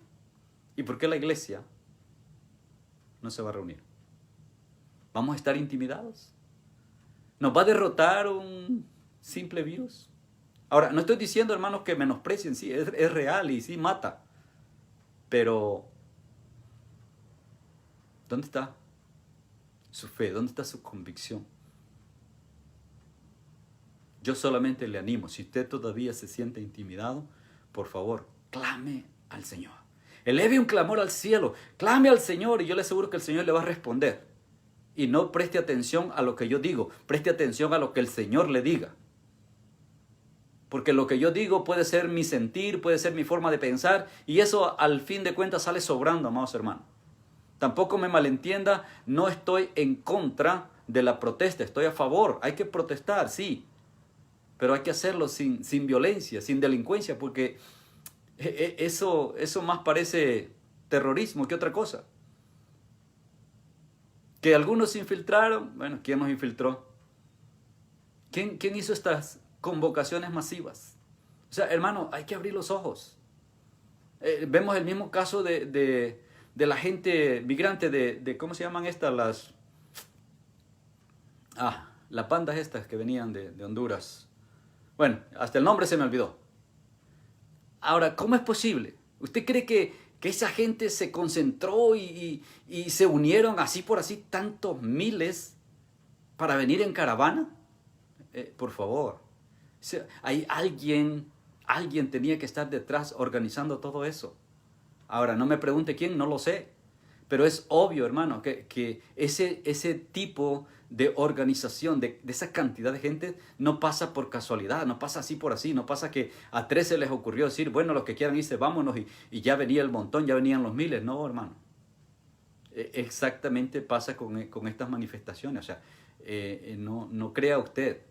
¿Y por qué la iglesia no se va a reunir? ¿Vamos a estar intimidados? ¿Nos va a derrotar un simple virus? Ahora, no estoy diciendo, hermanos, que menosprecien, sí, es real y sí mata. Pero, ¿dónde está su fe? ¿Dónde está su convicción? Yo solamente le animo, si usted todavía se siente intimidado, por favor, clame al Señor. Eleve un clamor al cielo, clame al Señor y yo le aseguro que el Señor le va a responder. Y no preste atención a lo que yo digo, preste atención a lo que el Señor le diga. Porque lo que yo digo puede ser mi sentir, puede ser mi forma de pensar, y eso al fin de cuentas sale sobrando, amados hermanos. Tampoco me malentienda, no estoy en contra de la protesta, estoy a favor. Hay que protestar, sí, pero hay que hacerlo sin violencia, sin delincuencia, porque eso más parece terrorismo que otra cosa. Que algunos se infiltraron, bueno, ¿quién nos infiltró? ¿Quién hizo estas convocaciones masivas? O sea, hermano, hay que abrir los ojos. Vemos el mismo caso de la gente migrante de ¿cómo se llaman estas? Las pandas estas que venían de Honduras. Bueno, hasta el nombre se me olvidó. Ahora, ¿cómo es posible? ¿Usted cree que esa gente se concentró y se unieron así por así tantos miles para venir en caravana? Por favor. O sea, hay alguien tenía que estar detrás organizando todo eso. Ahora, no me pregunte quién, no lo sé. Pero es obvio, hermano, que ese tipo de organización, de esa cantidad de gente, no pasa por casualidad, no pasa así por así, no pasa que a 3 se les ocurrió decir, bueno, los que quieran irse, vámonos, y ya venía el montón, ya venían los miles. No, hermano. Exactamente pasa con estas manifestaciones. O sea, no crea usted.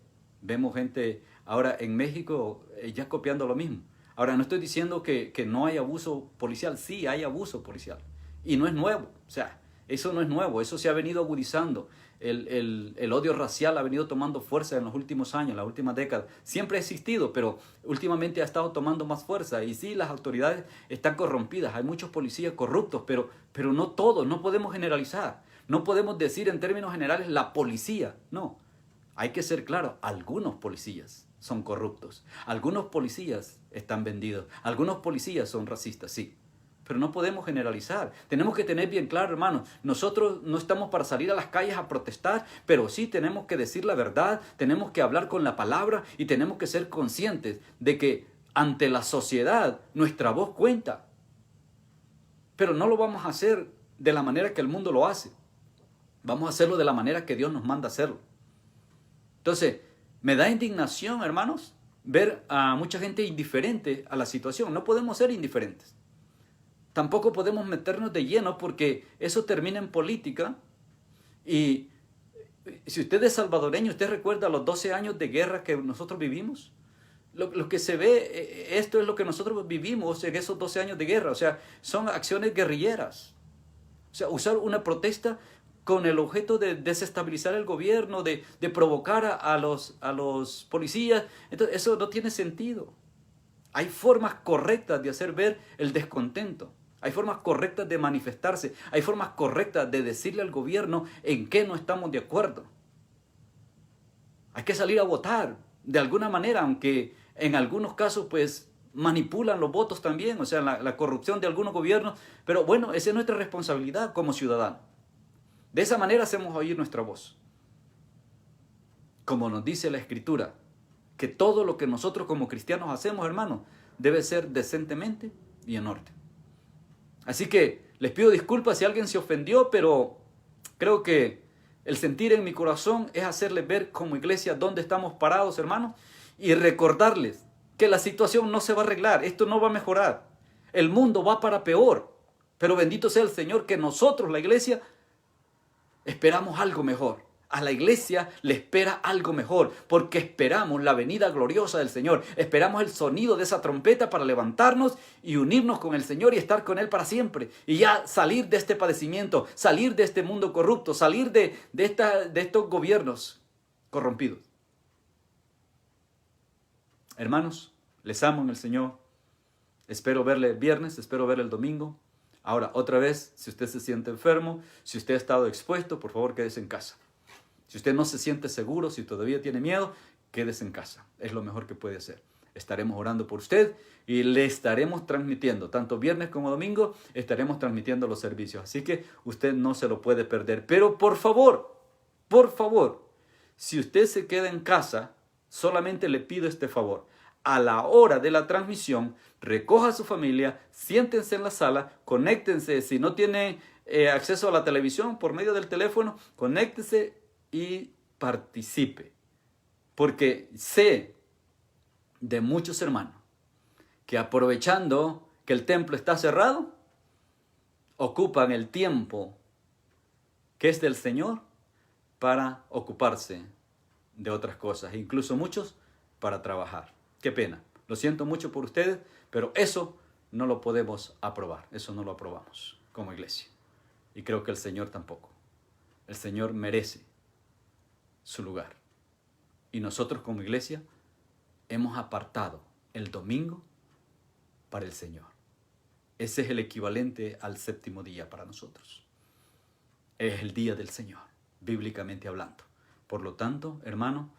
Vemos gente ahora en México ya copiando lo mismo. Ahora, no estoy diciendo que no hay abuso policial. Sí, hay abuso policial. Y no es nuevo. O sea, eso no es nuevo. Eso se ha venido agudizando. El odio racial ha venido tomando fuerza en los últimos años, en las últimas décadas. Siempre ha existido, pero últimamente ha estado tomando más fuerza. Y sí, las autoridades están corrompidas. Hay muchos policías corruptos, pero no todos. No podemos generalizar. No podemos decir en términos generales la policía. No. Hay que ser claro, algunos policías son corruptos. Algunos policías están vendidos. Algunos policías son racistas, sí. Pero no podemos generalizar. Tenemos que tener bien claro, hermanos, nosotros no estamos para salir a las calles a protestar, pero sí tenemos que decir la verdad, tenemos que hablar con la palabra y tenemos que ser conscientes de que ante la sociedad nuestra voz cuenta. Pero no lo vamos a hacer de la manera que el mundo lo hace. Vamos a hacerlo de la manera que Dios nos manda hacerlo. Entonces, me da indignación, hermanos, ver a mucha gente indiferente a la situación. No podemos ser indiferentes. Tampoco podemos meternos de lleno porque eso termina en política. Y si usted es salvadoreño, ¿usted recuerda los 12 años de guerra que nosotros vivimos? Lo que se ve, esto es lo que nosotros vivimos en esos 12 años de guerra. O sea, son acciones guerrilleras. O sea, usar una protesta con el objeto de desestabilizar el gobierno, de provocar a los policías. Entonces, eso no tiene sentido. Hay formas correctas de hacer ver el descontento. Hay formas correctas de manifestarse. Hay formas correctas de decirle al gobierno en qué no estamos de acuerdo. Hay que salir a votar de alguna manera, aunque en algunos casos pues manipulan los votos también, o sea, la corrupción de algunos gobiernos. Pero bueno, esa es nuestra responsabilidad como ciudadanos. De esa manera hacemos oír nuestra voz. Como nos dice la Escritura, que todo lo que nosotros como cristianos hacemos, hermanos, debe ser decentemente y en orden. Así que les pido disculpas si alguien se ofendió, pero creo que el sentir en mi corazón es hacerles ver como iglesia dónde estamos parados, hermanos, y recordarles que la situación no se va a arreglar, esto no va a mejorar. El mundo va para peor, pero bendito sea el Señor que nosotros, la iglesia, esperamos algo mejor. A la iglesia le espera algo mejor, porque esperamos la venida gloriosa del Señor. Esperamos el sonido de esa trompeta para levantarnos y unirnos con el Señor y estar con Él para siempre. Y ya salir de este padecimiento, salir de este mundo corrupto, salir de estos gobiernos corrompidos. Hermanos, les amo en el Señor. Espero verle el viernes, espero verle el domingo. Ahora, otra vez, si usted se siente enfermo, si usted ha estado expuesto, por favor, quédese en casa. Si usted no se siente seguro, si todavía tiene miedo, quédese en casa. Es lo mejor que puede hacer. Estaremos orando por usted y le estaremos transmitiendo, tanto viernes como domingo, estaremos transmitiendo los servicios. Así que usted no se lo puede perder. Pero por favor, si usted se queda en casa, solamente le pido este favor. A la hora de la transmisión, recoja a su familia, siéntense en la sala, conéctense. Si no tiene acceso a la televisión por medio del teléfono, conéctese y participe, porque sé de muchos hermanos que aprovechando que el templo está cerrado, ocupan el tiempo que es del Señor para ocuparse de otras cosas, incluso muchos para trabajar. Qué pena, lo siento mucho por ustedes, pero eso no lo podemos aprobar, eso no lo aprobamos como iglesia, y creo que el Señor tampoco. El Señor merece su lugar. Y nosotros como iglesia hemos apartado el domingo para el Señor. Ese es el equivalente al séptimo día para nosotros. Es el día del Señor, bíblicamente hablando. Por lo tanto, hermano,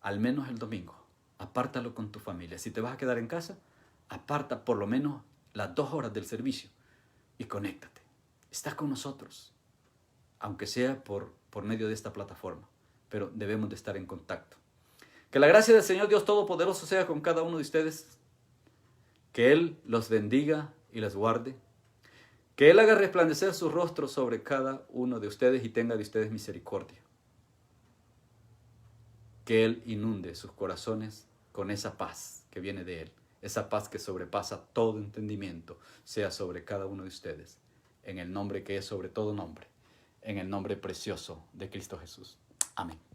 al menos el domingo, apártalo con tu familia. Si te vas a quedar en casa, aparta por lo menos las 2 horas del servicio y conéctate. Estás con nosotros, aunque sea por medio de esta plataforma. Pero debemos de estar en contacto. Que la gracia del Señor Dios Todopoderoso sea con cada uno de ustedes. Que Él los bendiga y les guarde. Que Él haga resplandecer su rostro sobre cada uno de ustedes y tenga de ustedes misericordia. Que Él inunde sus corazones con esa paz que viene de Él. Esa paz que sobrepasa todo entendimiento, sea sobre cada uno de ustedes. En el nombre que es sobre todo nombre. En el nombre precioso de Cristo Jesús. Amén.